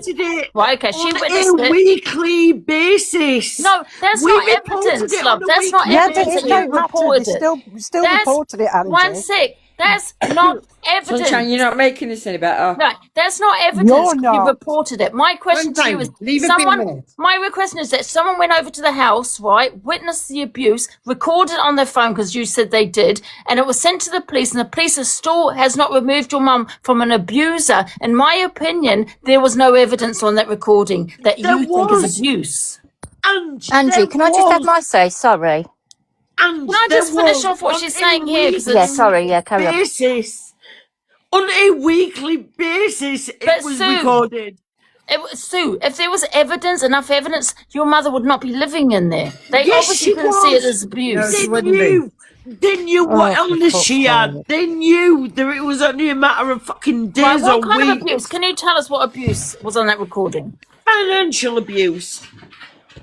Right? Okay, she witnessed it on a weekly basis. No, that's not evidence, love. That's not evidence that you reported it. Still reported it, Angie. 1 sec. That's not evidence. Sunshine, you're not making this any better. No, that's not evidence. You reported it. My question to you is, my request is that someone went over to the house, right, witnessed the abuse, recorded on their phone because you said they did, and it was sent to the police, and the police has not removed your mum from an abuser. In my opinion, there was no evidence on that recording that you think is abuse. Angie, can I just have my say? Sorry. And can I just finish off what she's saying here? Carry on. On a weekly basis, it was recorded. Sue, if there was enough evidence, your mother would not be living in there. They obviously didn't see it as abuse. They knew what illness she had. They knew that it was only a matter of fucking days or weeks. What kind of abuse? Can you tell us what abuse was on that recording? Financial abuse.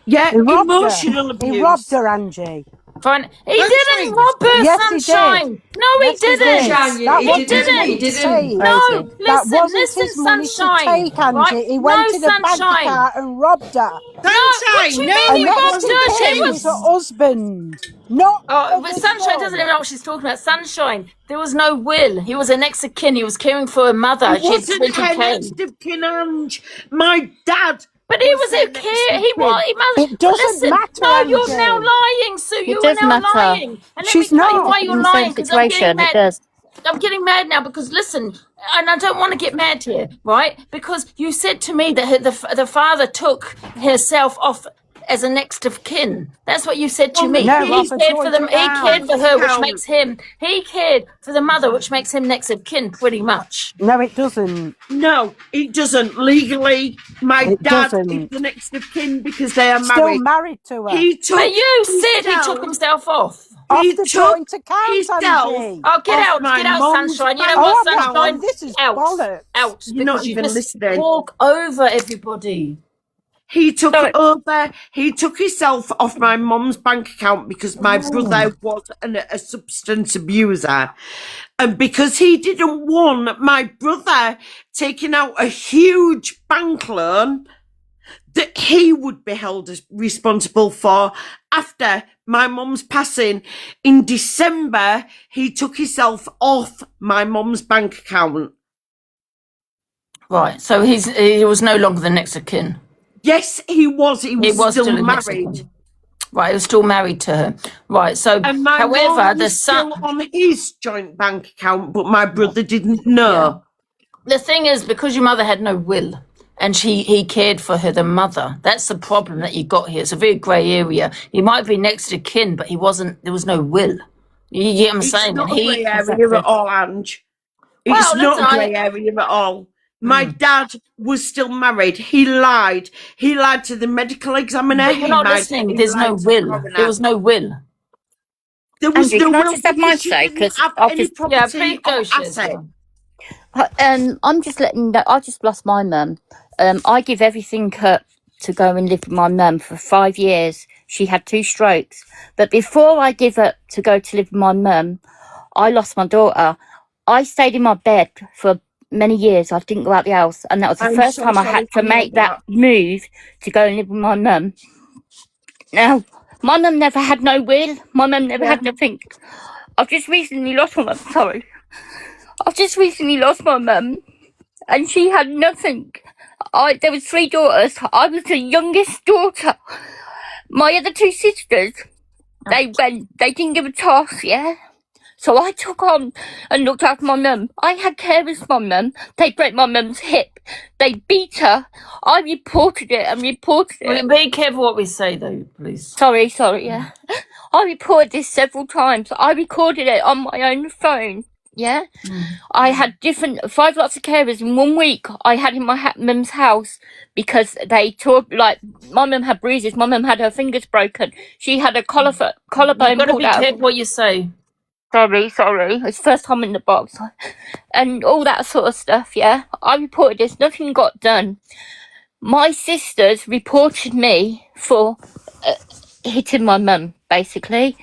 Yeah, emotional abuse. He robbed her, Angie. Fine. He didn't rob her, Yes, he Sunshine. did. No, Yes, he he didn't. did. Sunshine, That He wasn't his didn't. money to take. No, That listen, wasn't listen, his money to Sunshine. take, Angie. Right? He No, went in the bank Sunshine. account and robbed her. No, what do you mean And he next robbed to her? She him was. was her husband. Not Oh, but his Sunshine doesn't son. even know what she's talking about. Sunshine, there was no will. He was an next of kin. He was caring for her mother. It She had wasn't twin her cane. next of kin, Ange. My dad. But he was her a next care. of He kin. was. He must. It doesn't Listen, matter, no, you're now Angie. lying, Sue. It You are does now matter. lying. And let She's me tell you not. why In you're the same lying. Because I'm getting situation, it mad. does. I'm getting mad now because listen, and I don't want to get mad here, right? Because you said to me that the father took herself off as a next of kin. That's what you said to me. No, He off a cared for joint them. He cared account. for her, which makes him. He cared for the mother, which makes him next of kin, pretty much. No, it doesn't. No, it doesn't. Legally, my It dad is doesn't. the next of kin because they are Still married. married to her. He took But you said he himself- took himself off. Off he the took joint account, himself Angie. Oh, get off out, my get out, mum's Sunshine. You know bank what, Oh, I'm not. Sunshine? This is Out, bollocks. out. You're not Because you even just listening. talk over everybody. He took Sorry. he took himself off my mum's bank account because my brother was a substance abuser. And because he didn't want my brother taking out a huge bank loan that he would be held as responsible for after my mum's passing in December, he took himself off my mum's bank account. Right, so he was no longer the next of kin. Yes, he was. He was still a next of married. kin. Right, he was still married to her. Right, so And my however, mum the was son. still on his joint bank account, but my brother didn't know. The thing is, because your mother had no will, and he cared for her, the mother. That's the problem that you got here. It's a very grey area. He might be next of kin, but he wasn't. There was no will. You get what I'm saying? It's not And a grey area at all, Ange. It's Well, not listen, a grey area at all. My dad was still married. He lied. He lied to the medical examiner. But you're not He listening. There's no lied to the will. coroner. There was no will. There was Andrew, no can I will just have my because she say? didn't 'Cause have I'll any just- property Yeah, please go, or Shiz. asset. I'm just letting you know, I just lost my mum. I give everything up to go and live with my mum for 5 years. She had 2 strokes. But before I give up to go to live with my mum, I lost my daughter. I stayed in my bed for many years. I didn't go out the house. And that was the I'm first so time I sorry had to to hear make that move to go and live with my mum. Now, my mum never had no will. My mum never had nothing. I've just recently lost my mum. Sorry. I've just recently lost my mum. And she had nothing. There was 3 daughters. I was the youngest daughter. My other 2 sisters, they didn't give a toss, yeah? So I took on and looked after my mum. I had carers for my mum. They broke my mum's hip. They beat her. I reported it and reported it. Well, be careful what we say, though, please. Sorry, yeah. I reported this several times. I recorded it on my own phone, yeah? I had 5 lots of carers in 1 week. I had in my mum's house because they tore, like, my mum had bruises. My mum had her fingers broken. She had a collarbone You've got to pulled be out. careful what you say. Sorry. It's the first time in the box. And all that sort of stuff, yeah? I reported this. Nothing got done. My sisters reported me for hitting my mum, basically.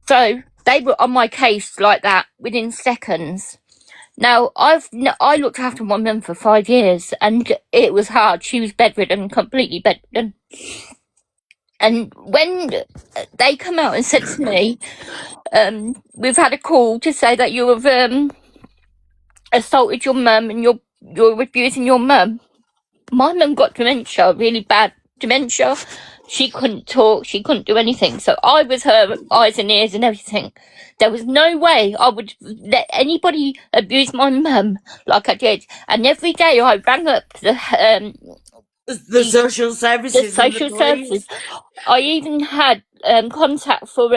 So they were on my case like that within seconds. Now, I looked after my mum for 5 years, and it was hard. She was bedridden, completely bedridden. And when they come out and said to me, we've had a call to say that you have assaulted your mum and you're abusing your mum. My mum got dementia, really bad dementia. She couldn't talk, she couldn't do anything. So I was her eyes and ears and everything. There was no way I would let anybody abuse my mum like I did. And every day I rang up the social services. the social services. I even had contact for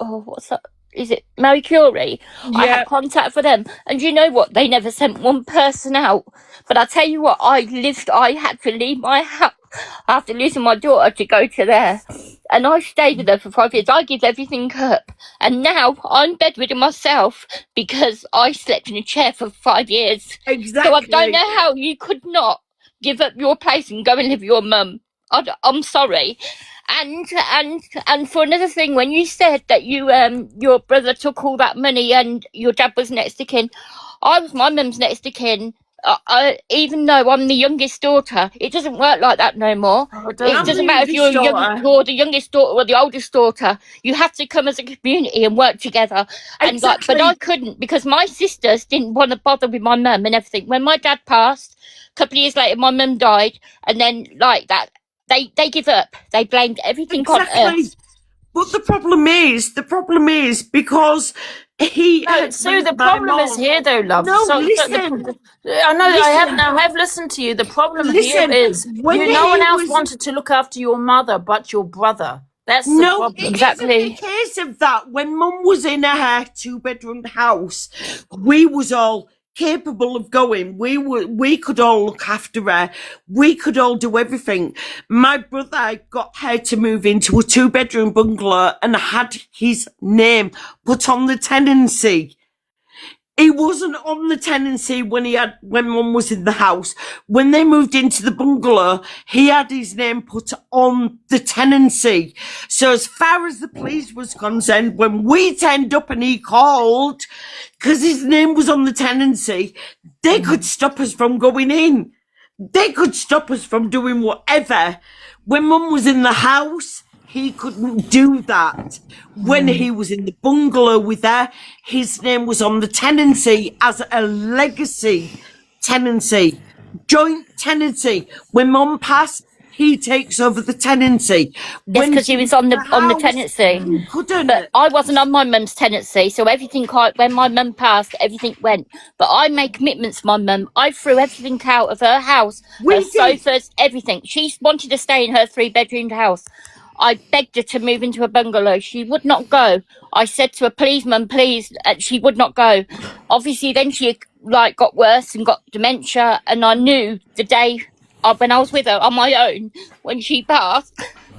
what's that? Is it Marie Curie? I had contact for them, and you know what? They never sent one person out. But I tell you what, I had to leave my house after losing my daughter to go to there, and I stayed with her for 5 years. I give everything up, and now I'm bedridden myself because I slept in a chair for 5 years. Exactly. So I don't know how you could not give up your place and go and live with your mum. I'm sorry. And for another thing, when you said that you your brother took all that money and your dad was next of kin, I was my mum's next of kin. Even though I'm the youngest daughter, it doesn't work like that no more. Oh, It doesn't matter if you're you're the youngest daughter or the oldest daughter. You have to come as a community and work together. And like, but I couldn't because my sisters didn't want to bother with my mum and everything. When my dad passed, a couple of years later, my mum died, and then like that, they give up. They blamed everything on us. But the problem is because he. No, Sue, the problem is here, though, love. No, so, listen. I know. I have listened to you. The problem here is no one else wanted to look after your mother but your brother. That's the problem. Exactly. In the case of that, when Mum was in her 2-bedroom house, we was all capable of going. We could all look after her. We could all do everything. My brother got her to move into a 2-bedroom bungalow and had his name put on the tenancy. He wasn't on the tenancy when Mum was in the house. When they moved into the bungalow, he had his name put on the tenancy. So as far as the police was concerned, when we turned up and he called, because his name was on the tenancy, they could stop us from going in. They could stop us from doing whatever. When Mum was in the house, he couldn't do that. When he was in the bungalow with her, his name was on the tenancy as a legacy tenancy, joint tenancy. When Mum passed, he takes over the tenancy. Yes, because he was on the tenancy. He couldn't. But I wasn't on my mum's tenancy, so everything, when my mum passed, everything went. But I made commitments to my mum. I threw everything out of her house, her sofas, everything. She wanted to stay in her 3-bedroom house. I begged her to move into a bungalow. She would not go. I said to her, please, Mum, please. She would not go. Obviously, then she got worse and got dementia. And I knew the day when I was with her on my own, when she passed,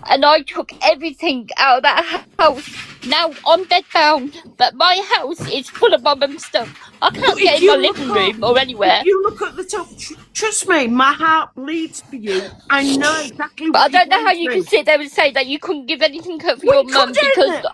and I took everything out of that house. Now I'm bedbound, but my house is full of my mum's stuff. I can't get in my living room or anywhere. If you look at the top, trust me, my heart bleeds for you. I know exactly but what I don't know how you can sit there and say that you couldn't give anything up for your mum because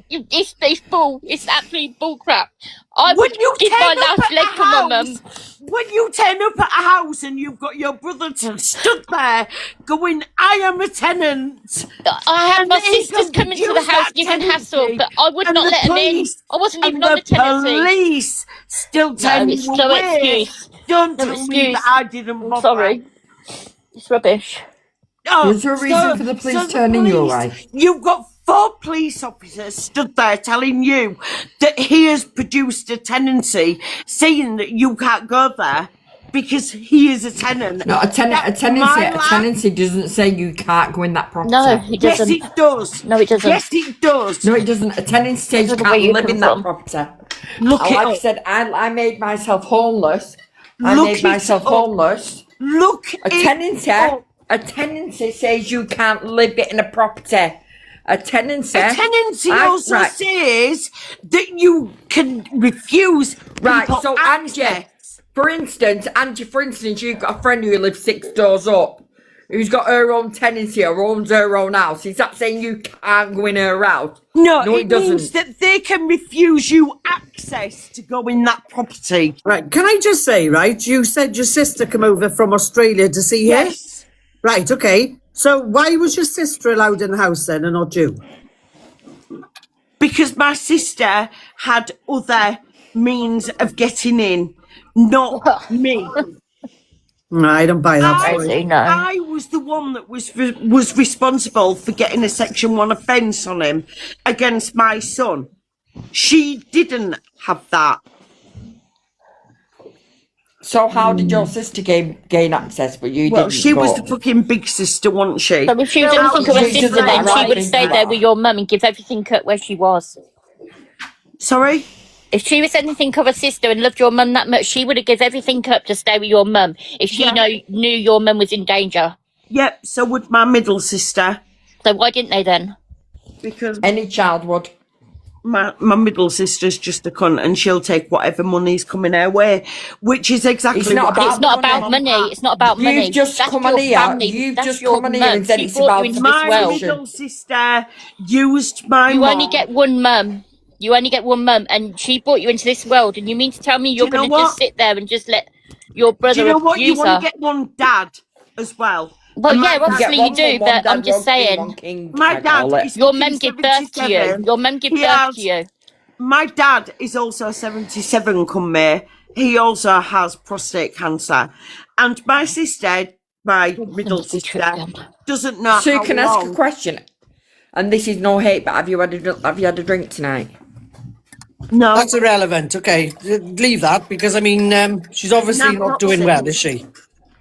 it's bull. It's absolutely bull crap. I would give my last leg for my mum. When you turn up at a house and you've got your brother stood there going, I am a tenant. I had my sisters come into the house giving hassle, but I would not let them in. I wasn't even on the tenancy. The police still turn you away. Excuse. Don't tell me that I didn't bother. Sorry. It's rubbish. There's a reason for the police turning you away. You've got 4 police officers stood there telling you that he has produced a tenancy, saying that you can't go there because he is a tenant. No, a tenancy doesn't say you can't go in that property. No, it doesn't. Yes, it does. No, it doesn't. Yes, it does. No, it doesn't. A tenancy says you can't live in that property. Look like I said, I made myself homeless. Look A tenancy says you can't live in a property. A tenancy also says that you can refuse. Right, so Angie, for instance, you've got a friend who lives 6 doors up, who's got her own tenancy or owns her own house. Is that saying you can't go in her house? No, it means that they can refuse you access to go in that property. Right, can I just say, right, you said your sister came over from Australia to see you? Yes. Right, okay. So why was your sister allowed in the house then and not you? Because my sister had other means of getting in, not me. No, I don't buy that. I was the one that was responsible for getting a Section 1 offence on him against my son. She didn't have that. So how did your sister gain access, but you didn't? Well, she was the fucking big sister, wasn't she? So if she was anything of her sister, then she would have stayed there with your mum and give everything up where she was. Sorry? If she was anything of her sister and loved your mum that much, she would have given everything up to stay with your mum if she knew your mum was in danger. Yep, so would my middle sister. So why didn't they then? Because any child would. my middle sister's just a cunt and she'll take whatever money's coming our way, which is exactly It's not what about It's not about money. It's not about money. You've just That's come your on here. family. You've That's just your come on here mum. and said She it's brought about you into this my world. middle sister used my You mum. only get one mum. You only get one mum, and she brought you into this world. And you mean to tell me you're you know going to what? just sit there and just let your Do brother you know what? You abuse only her? get one dad as well. Well, And my yeah, dad- You get obviously you one do, mum, one but I'm dad, just one queen, saying, one king. My I call dad it. is your fucking mum give birth to you. 77. Your mum give He birth has- to you. My dad is also 77 come May. He also has prostate cancer. And my sister, my middle sister, doesn't know Sue, how can I ask a long. question? And this is no hate, but have you had a drink tonight? No, That's irrelevant. Okay, leave that because I mean, she's obviously not doing well, is she?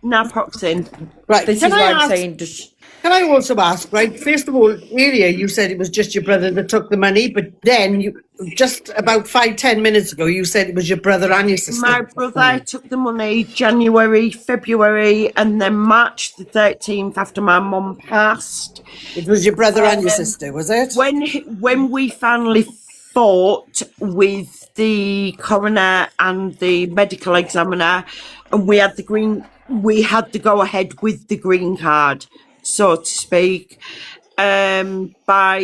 naproxen. Right. This Can is I why I'm ask? saying just. Can I also ask? Right. First of all, earlier you said it was just your brother that took the money, but then you just about 5-10 minutes ago you said it was your brother and your sister. My brother took the money January, February, and then March the 13th after my mum passed. It was your brother and your sister, was it? When we finally fought with the coroner and the medical examiner, and we had the go ahead with the green card, so to speak. By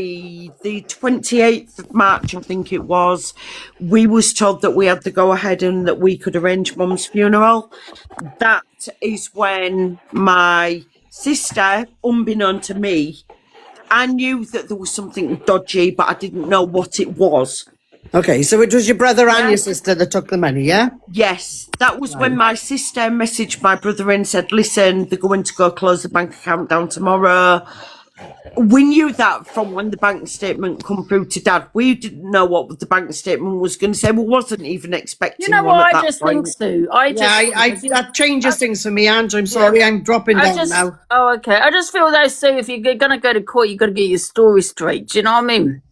the 28th of March, I think it was, we was told that we had to go ahead and that we could arrange Mum's funeral. That is when my sister, unbeknown to me, I knew that there was something dodgy, but I didn't know what it was. Okay, so it was your brother and your sister that took the money, yeah? Yes, that was when my sister messaged my brother and said, listen, they're going to go close the bank account down tomorrow. We knew that from when the bank statement come through to Dad. We didn't know what the bank statement was going to say. We wasn't even expecting You know one what at I that just point. think, Sue? That changes things for me, Andrew. I'm sorry, I'm dropping down now. Oh, okay. I just feel though, Sue, if you're going to go to court, you've got to get your story straight. Do you know what I mean?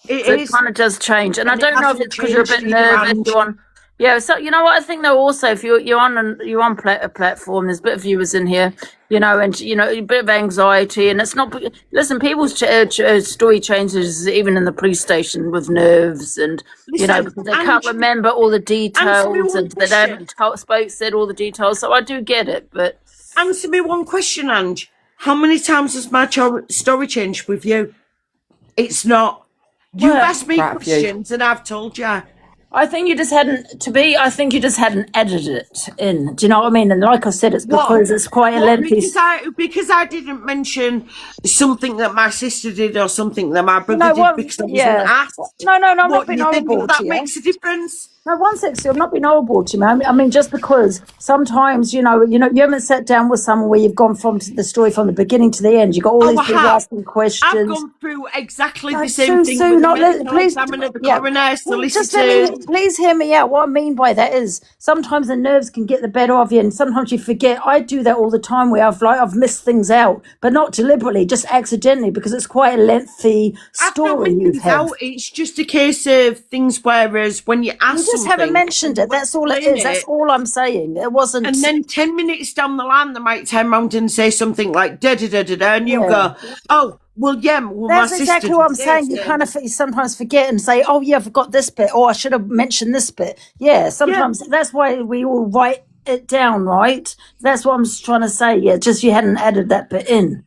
It kind of does change, and I don't know if it's because you're a bit nervous. Yeah, so you know what I think though. Also, if you're on a platform, there's a bit of viewers in here, and a bit of anxiety, and it's not. Listen, people's story changes even in the police station with nerves, and because they can't remember all the details, and they haven't said all the details. So I do get it, but answer me one question, Ange. How many times has my story changed with you? It's not. You've asked me questions, and I've told you. I think you just hadn't edited it in. Do you know what I mean? And like I said, it's because it's quite a lengthy. Because I didn't mention something that my sister did or something that my brother did because I wasn't asked. No, I'm not being horrible. That makes a difference. No, one sec, I'm not being horrible to you, man. I mean, just because sometimes, you haven't sat down with someone where you've gone from the story from the beginning to the end. You've got all these people asking questions. I've gone through exactly the same thing with the medical examiner, the coroner, solicitor. Please hear me out. What I mean by that is sometimes the nerves can get the better of you, and sometimes you forget. I do that all the time where I've missed things out, but not deliberately, just accidentally, because it's quite a lengthy story you've had. It's just a case of things, whereas when you ask just haven't mentioned it. That's all it is. That's all I'm saying. It wasn't. And then 10 minutes down the line, they might turn around and say something like da da da da da, and you go, "Oh, well, yeah." Well, that's exactly what I'm saying. You kind of sometimes forget and say, "Oh, yeah, I forgot this bit," or "I should have mentioned this bit." Yeah, sometimes that's why we all write it down, right? That's what I'm just trying to say. Yeah, just you hadn't added that bit in.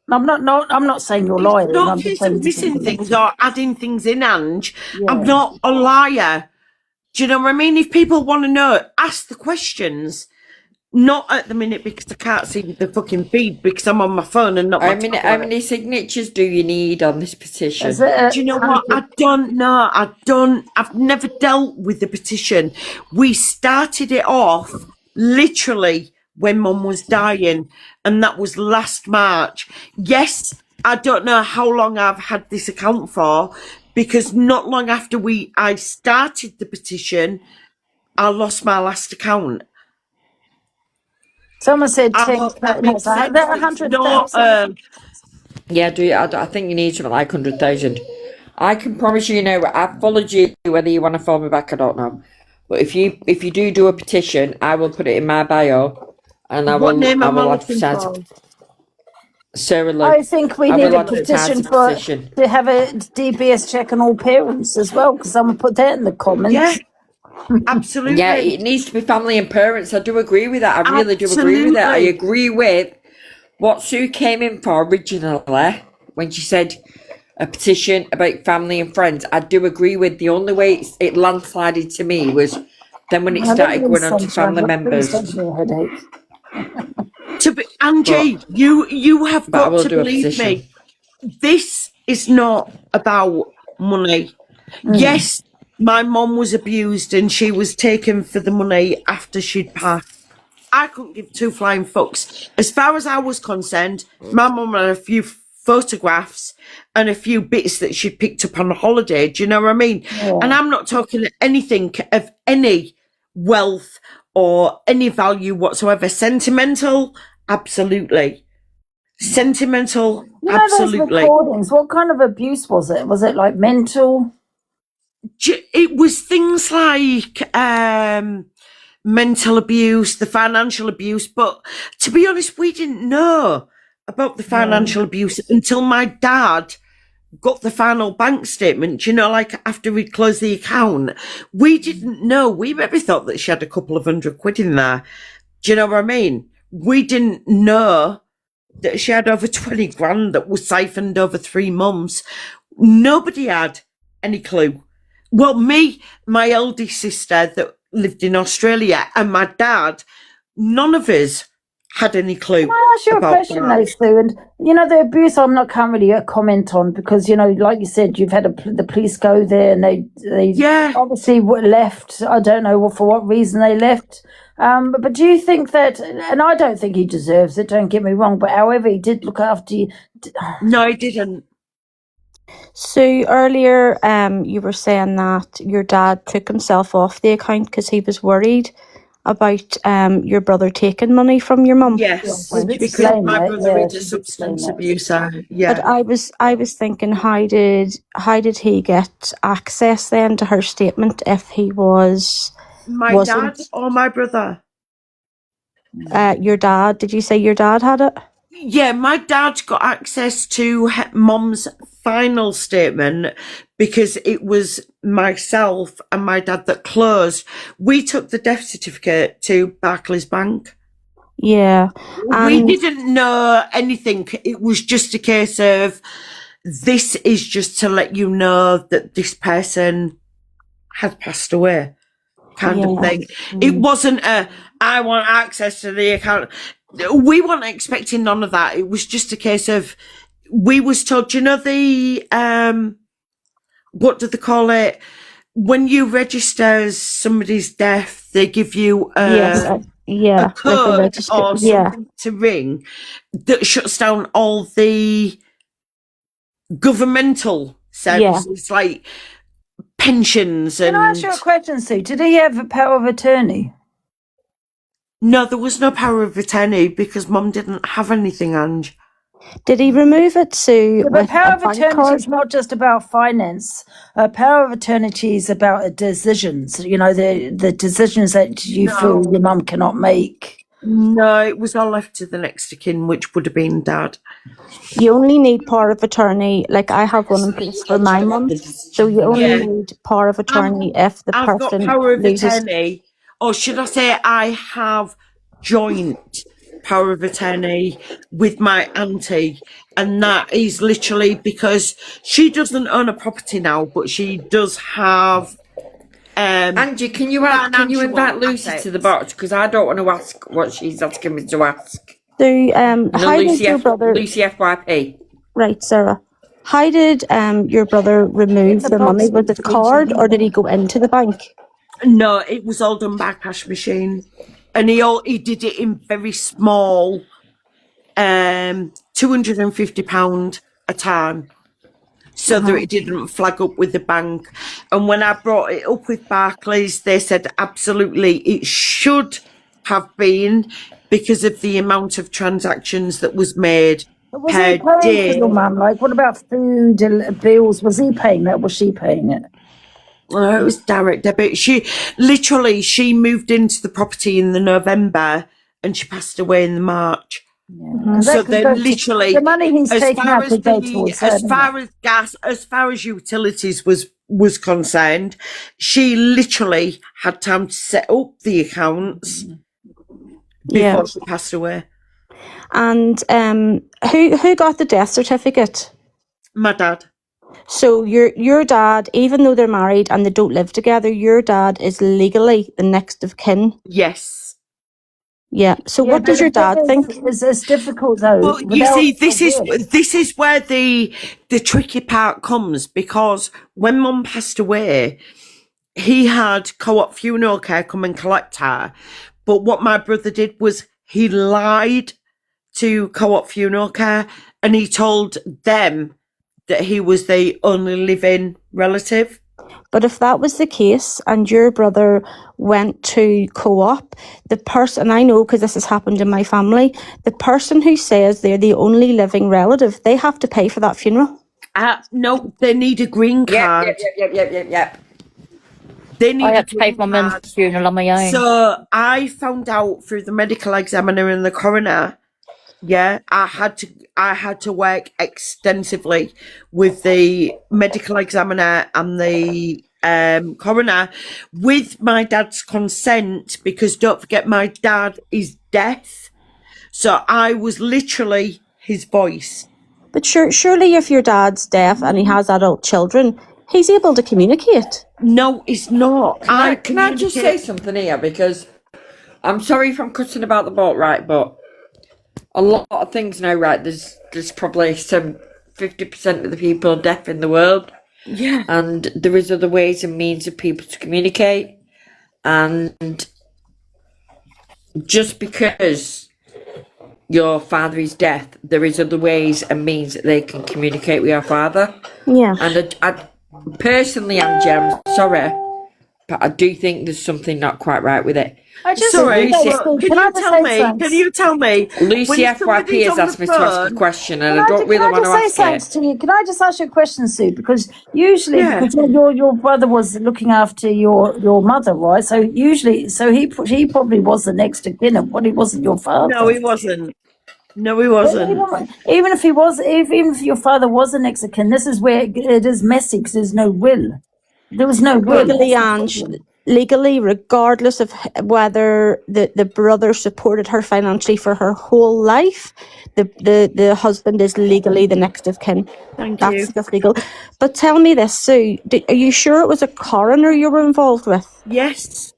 I'm not saying you're lying. I'm just missing things or adding things in, Ange. Yeah. I'm not a liar. Do you know what I mean? If people want to know, ask the questions. Not at the minute because I can't see the fucking feed because I'm on my phone and not my tablet. How many signatures do you need on this petition? Do you know what? I don't know. I've never dealt with the petition. We started it off literally when Mum was dying, and that was last March. Yes, I don't know how long I've had this account for, because not long after I started the petition, I lost my last account. Someone said 100,000. Yeah, I think you need something like 100,000. I can promise you, I've followed you. Whether you want to follow me back, I don't know. But if you do a petition, I will put it in my bio. And I will advertise. Sarah Lou, I think we I need would a like to petition advertise a petition. to have a DBS check on all parents as well, because someone put that in the comments. Yeah, absolutely. Yeah, it needs to be family and parents. I do agree with that. I really do agree with that. I agree with what Sue came in for originally when she said a petition about family and friends. I do agree with the only way it landslided to me was then when it started going on to family members. Angie, you have got to believe me. This is not about money. Yes, my mum was abused and she was taken for the money after she'd passed. I couldn't give two flying fucks. As far as I was concerned, my mum had a few photographs and a few bits that she'd picked up on a holiday. Do you know what I mean? Yeah. And I'm not talking anything of any wealth or any value whatsoever. Sentimental, absolutely. Sentimental, absolutely. Those recordings, what kind of abuse was it? Was it like mental? It was things like mental abuse, the financial abuse. But to be honest, we didn't know about the financial abuse until my dad got the final bank statement, like after we'd closed the account. We didn't know. We maybe thought that she had a couple of £100 in there. Do you know what I mean? We didn't know that she had over 20 grand that was siphoned over 3 months. Nobody had any clue. Well, me, my eldest sister that lived in Australia, and my dad, none of us had any clue. Can I ask you a question, though, Sue? And, the abuse can't really comment on because, like you said, you've had the police go there and they obviously left. I don't know for what reason they left. But do you think that, and I don't think he deserves it, don't get me wrong, but however, he did look after you. No, he didn't. So earlier, you were saying that your dad took himself off the account because he was worried about your brother taking money from your mum. Yes, because my brother is a substance abuser. Yeah. But I was thinking, how did he get access then to her statement if he was dad or my brother? Your dad. Did you say your dad had it? Yeah, my dad got access to Mum's final statement because it was myself and my dad that closed. We took the death certificate to Barclays Bank. Yeah. We didn't know anything. It was just a case of, this is just to let you know that this person had passed away kind of thing. It wasn't I want access to the account. We weren't expecting none of that. It was just a case of, we was told, the, what do they call it? When you register somebody's death, they give you a code or something to ring that shuts down all the governmental services like pensions and... Can I ask you a question, Sue? Did he have a power of attorney? No, there was no power of attorney because Mum didn't have anything, Ange. Did he remove it, Sue? But power of attorney is not just about finance. Power of attorney is about decisions. The decisions that you feel your mum cannot make. No, it was all left to the next of kin, which would have been Dad. You only need power of attorney. Like I have one in place for my mum, so you only need power of attorney if the person I've got power of attorney. Or should I say I have joint power of attorney with my auntie, and that is literally because she doesn't own a property now, but she does have Angie, can you invite Lucy to the box, because I don't want to ask what she's asking me to ask. So how did your brother Lucy FYP? Right, Sarah. How did your brother remove the money? Was it card or did he go into the bank? No, it was all done by cash machine, and he did it in very small, £250 a time, so that it didn't flag up with the bank. And when I brought it up with Barclays, they said absolutely it should have been because of the amount of transactions that was made per day. Like, what about food bills? Was he paying that? Was she paying it? It was direct debit. She moved into the property in the November and she passed away in the March. Yeah. So they're literally the money he's taking out to go towards her, as far as gas, as far as utilities was concerned, she literally had time to set up the accounts before she passed away. And who got the death certificate? My dad. So your dad, even though they're married and they don't live together, your dad is legally the next of kin. Yes. Yeah. So what does your dad think? It's difficult though. Well, you see, this is where the tricky part comes, because when Mum passed away, he had Co-op Funeral Care come and collect her. But what my brother did was he lied to Co-op Funeral Care and he told them that he was the only living relative. But if that was the case and your brother went to Co-op, the person, I know because this has happened in my family, the person who says they're the only living relative, they have to pay for that funeral. No, they need a green card. Yep. They need I a had to pay green for my mum's card. funeral on my own. So I found out through the medical examiner and the coroner. Yeah, I had to work extensively with the medical examiner and the coroner with my dad's consent, because don't forget my dad is deaf. So I was literally his voice. But surely if your dad's deaf and he has adult children, he's able to communicate. No, he's not. Can I just say something here? Because I'm sorry if I'm cutting about the boat, right? But a lot of things now, right? There's probably some 50% of the people deaf in the world. Yeah. And there is other ways and means of people to communicate. And just because your father is deaf, there is other ways and means that they can communicate with your father. Yeah. And I personally, Angie, I'm sorry, but I do think there's something not quite right with it. Sorry, Lucy, can you tell me? Lucy FYP has asked me to ask a question, and I don't really want to ask it. To you? Can I just ask you a question, Sue? Because usually, because your brother was looking after your mother, right? So usually, he probably was the next of kin, but he wasn't your father. No, he wasn't. No, he wasn't. Even if he was, even if your father was the next of kin, this is where it is messy because there's no will. There was no will. Legally, regardless of whether the brother supported her financially for her whole life, the husband is legally the next of kin. That's just legal. But tell me this, Sue, are you sure it was a coroner you were involved with? Yes.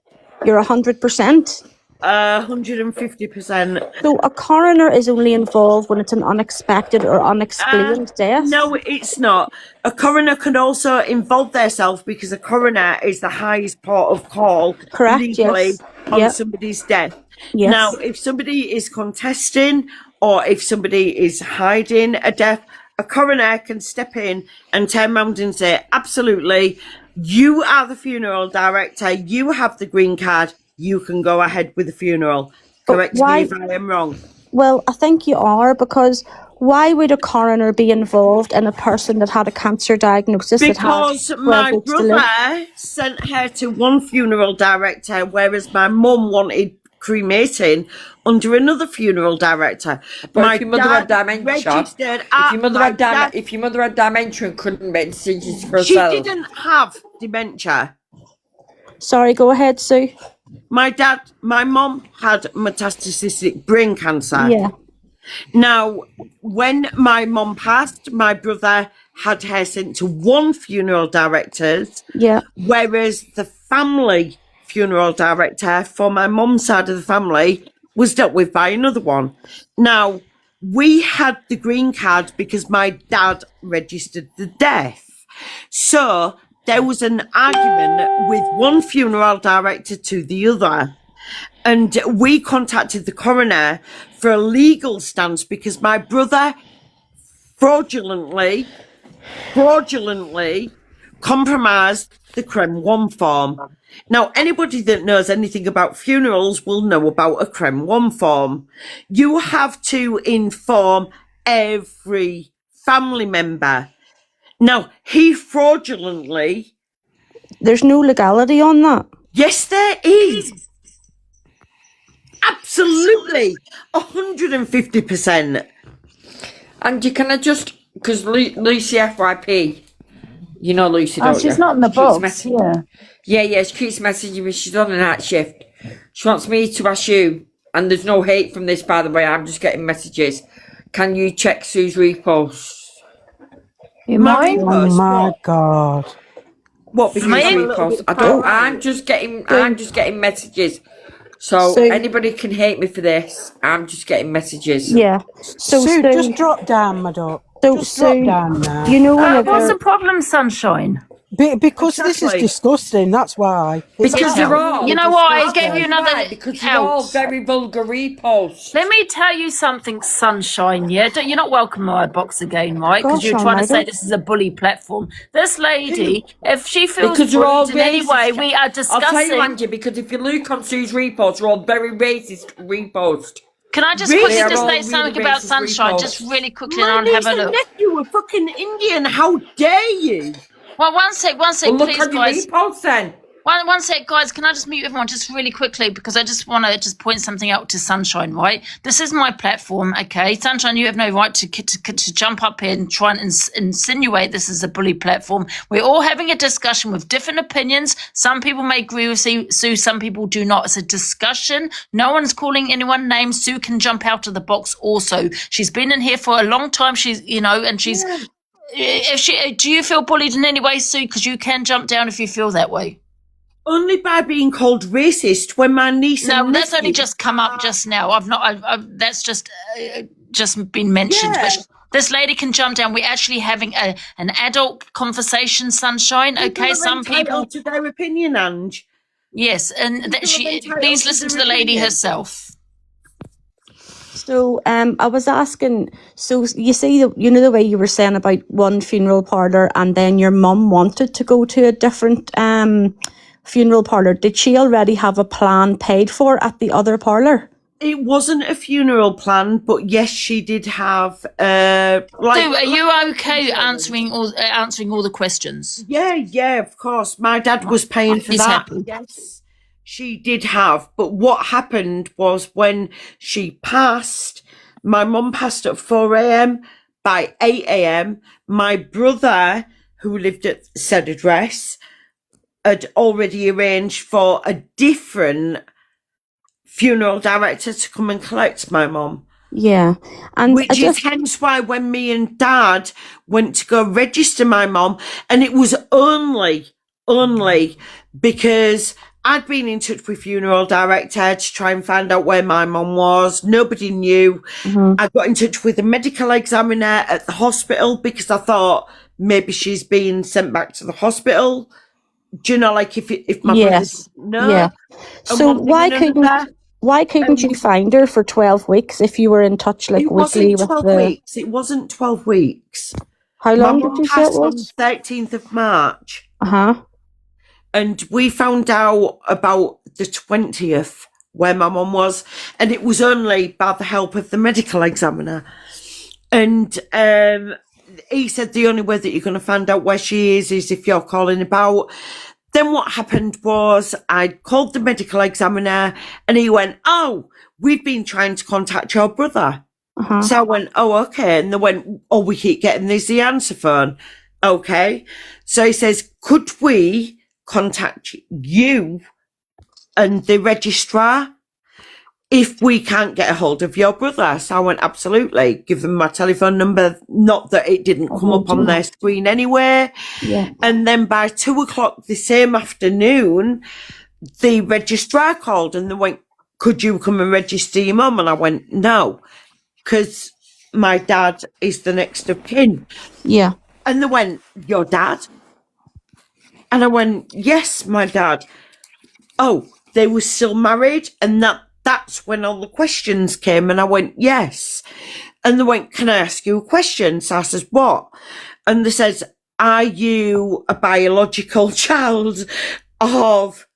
You're 100%? 150%. So a coroner is only involved when it's an unexpected or unexplained death? No, it's not. A coroner can also involve themselves because a coroner is the highest port of call legally on somebody's death. Yes. Now, if somebody is contesting or if somebody is hiding a death, a coroner can step in and turn around and say, absolutely, you are the funeral director, you have the green card, you can go ahead with the funeral. Correct me if I am wrong. Well, I think you are, because why would a coroner be involved in a person that had a cancer diagnosis? Because my brother sent her to one funeral director, whereas my mum wanted cremating under another funeral director. But if your mother had dementia, if your mother had dementia and couldn't make decisions for herself, she didn't have dementia. Sorry, go ahead, Sue. My mum had metastatic brain cancer. Yeah. Now, when my mum passed, my brother had her sent to one funeral director. Yeah. Whereas the family funeral director for my mum's side of the family was dealt with by another one. Now, we had the green card because my dad registered the death. So there was an argument with one funeral director to the other. And we contacted the coroner for a legal stance because my brother fraudulently compromised the CREM 1 form. Now, anybody that knows anything about funerals will know about a CREM 1 form. You have to inform every family member. Now, he fraudulently... There's no legality on that? Yes, there is. Absolutely. Absolutely. 150%. Angie, can I just, because Lucy FYP, you know Lucy, don't she's you? not in the She keeps box. Yeah, she keeps messaging me. She's on a night shift. She wants me to ask you, and there's no hate from this, by the way, I'm just getting messages. Can you check Sue's reposts? You mind? Oh my God. What? Sue's Because reposts. I'm just getting messages. So anybody can hate me for this. I'm just getting messages. Yeah. So Sue, just drop down, my dog. Just drop down now. You know, What's the problem, Sunshine? Because this is disgusting, that's why. Because they're all. You know what? I gave you another Because they're all very vulgar reposts. Let me tell you something, Sunshine. Yeah, you're not welcome in my box again, right? Because you're trying to say this is a bully platform. This lady, if she feels bullied in any way, we are discussing. I'll tell you, Angie, because if you look on Sue's reposts, they're all very racist reposts. Can I just quickly just say something about Sunshine, just really quickly, and have a look? You were fucking Indian. How dare you? Well, one sec, Well, look please, on your guys. reposts then. One sec, guys. Can I just mute everyone just really quickly because I just want to just point something out to Sunshine, right? This is my platform, okay? Sunshine, you have no right to jump up here and try and insinuate this is a bully platform. We're all having a discussion with different opinions. Some people may agree with Sue, some people do not. It's a discussion. No one's calling anyone names. Sue can jump out of the box also. She's been in here for a long time. She's, and she's... Yeah. Do you feel bullied in any way, Sue? Because you can jump down if you feel that way. Only by being called racist when my niece. No, that's only just come up just now. I've not. That's just been mentioned. Yeah. But this lady can jump down. We're actually having an adult conversation, Sunshine. Okay, some people to their opinion, Ange. Yes, and please listen to the lady herself. So I was asking, so you see, the way you were saying about one funeral parlour and then your mum wanted to go to a different funeral parlour. Did she already have a plan paid for at the other parlour? It wasn't a funeral plan, but yes, she did have. So, are you okay answering all the questions? Yeah, of course. My dad was paying for that. Happy. Yes. She did have, but what happened was when she passed, my mum passed at 4 a.m. By 8 a.m., my brother, who lived at said address, had already arranged for a different funeral director to come and collect my mum. Yeah. And which is hence why when me and Dad went to go register my mum, and it was only because I'd been in touch with funeral director to try and find out where my mum was. Nobody knew. Mm-hmm. I got in touch with a medical examiner at the hospital because I thought maybe she's been sent back to the hospital. Do you know, like if my yes, no, yeah. So why couldn't you find her for 12 weeks if you were in touch weekly with the? Weeks. It wasn't 12 weeks. How long did you say it was? On 13th of March. Uh-huh. And we found out about the 20th where my mum was, and it was only by the help of the medical examiner. And he said the only way that you're going to find out where she is if you're calling about. Then what happened was I called the medical examiner and he went, "Oh, we've been trying to contact your brother." Uh-huh. So I went, "Oh, okay." And they went, "Oh, we keep getting the answer phone." Okay. So he says, "Could we contact you and the registrar if we can't get a hold of your brother?" So I went, "Absolutely." Give them my telephone number. Not that it didn't come up on their screen anyway. Yeah. And then by 2:00 the same afternoon, the registrar called and they went, "Could you come and register your mum?" And I went, "No, because my dad is the next of kin." Yeah. And they went, "Your dad?" And I went, "Yes, my dad." "Oh, they were still married?" And that's when all the questions came. And I went, "Yes." And they went, "Can I ask you a question?" So I says, "What?" And they says, "Are you a biological child of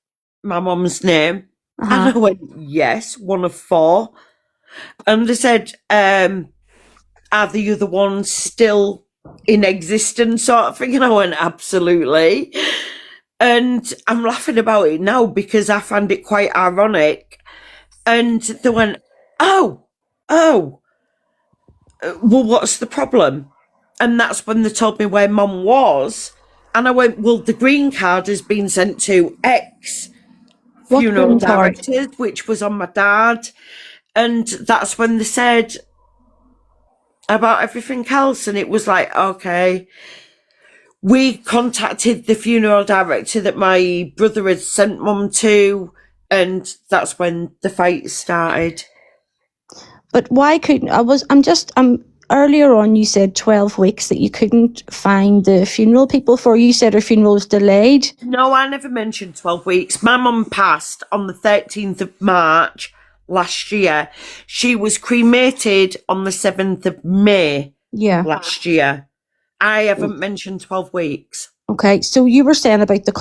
my mum's name?" Uh-huh. And I went, "Yes, one of 4. And they said, "Are the other ones still in existence?" sort of thing. And I went, "Absolutely." And I'm laughing about it now because I found it quite ironic And they went, oh, well, what's the problem? And that's when they told me where Mum was. And I went, well, the green card has been sent to X funeral directors, which was on my dad. And that's when they said about everything else. And it was like, okay. We contacted the funeral director that my brother had sent Mum to. And that's when the fight started. But why couldn't earlier on you said 12 weeks that you couldn't find the funeral people for. You said her funeral was delayed. No, I never mentioned 12 weeks. My mum passed on the 13th of March last year. She was cremated on the 7th of May last year. I haven't mentioned 12 weeks. Okay, so you were saying about the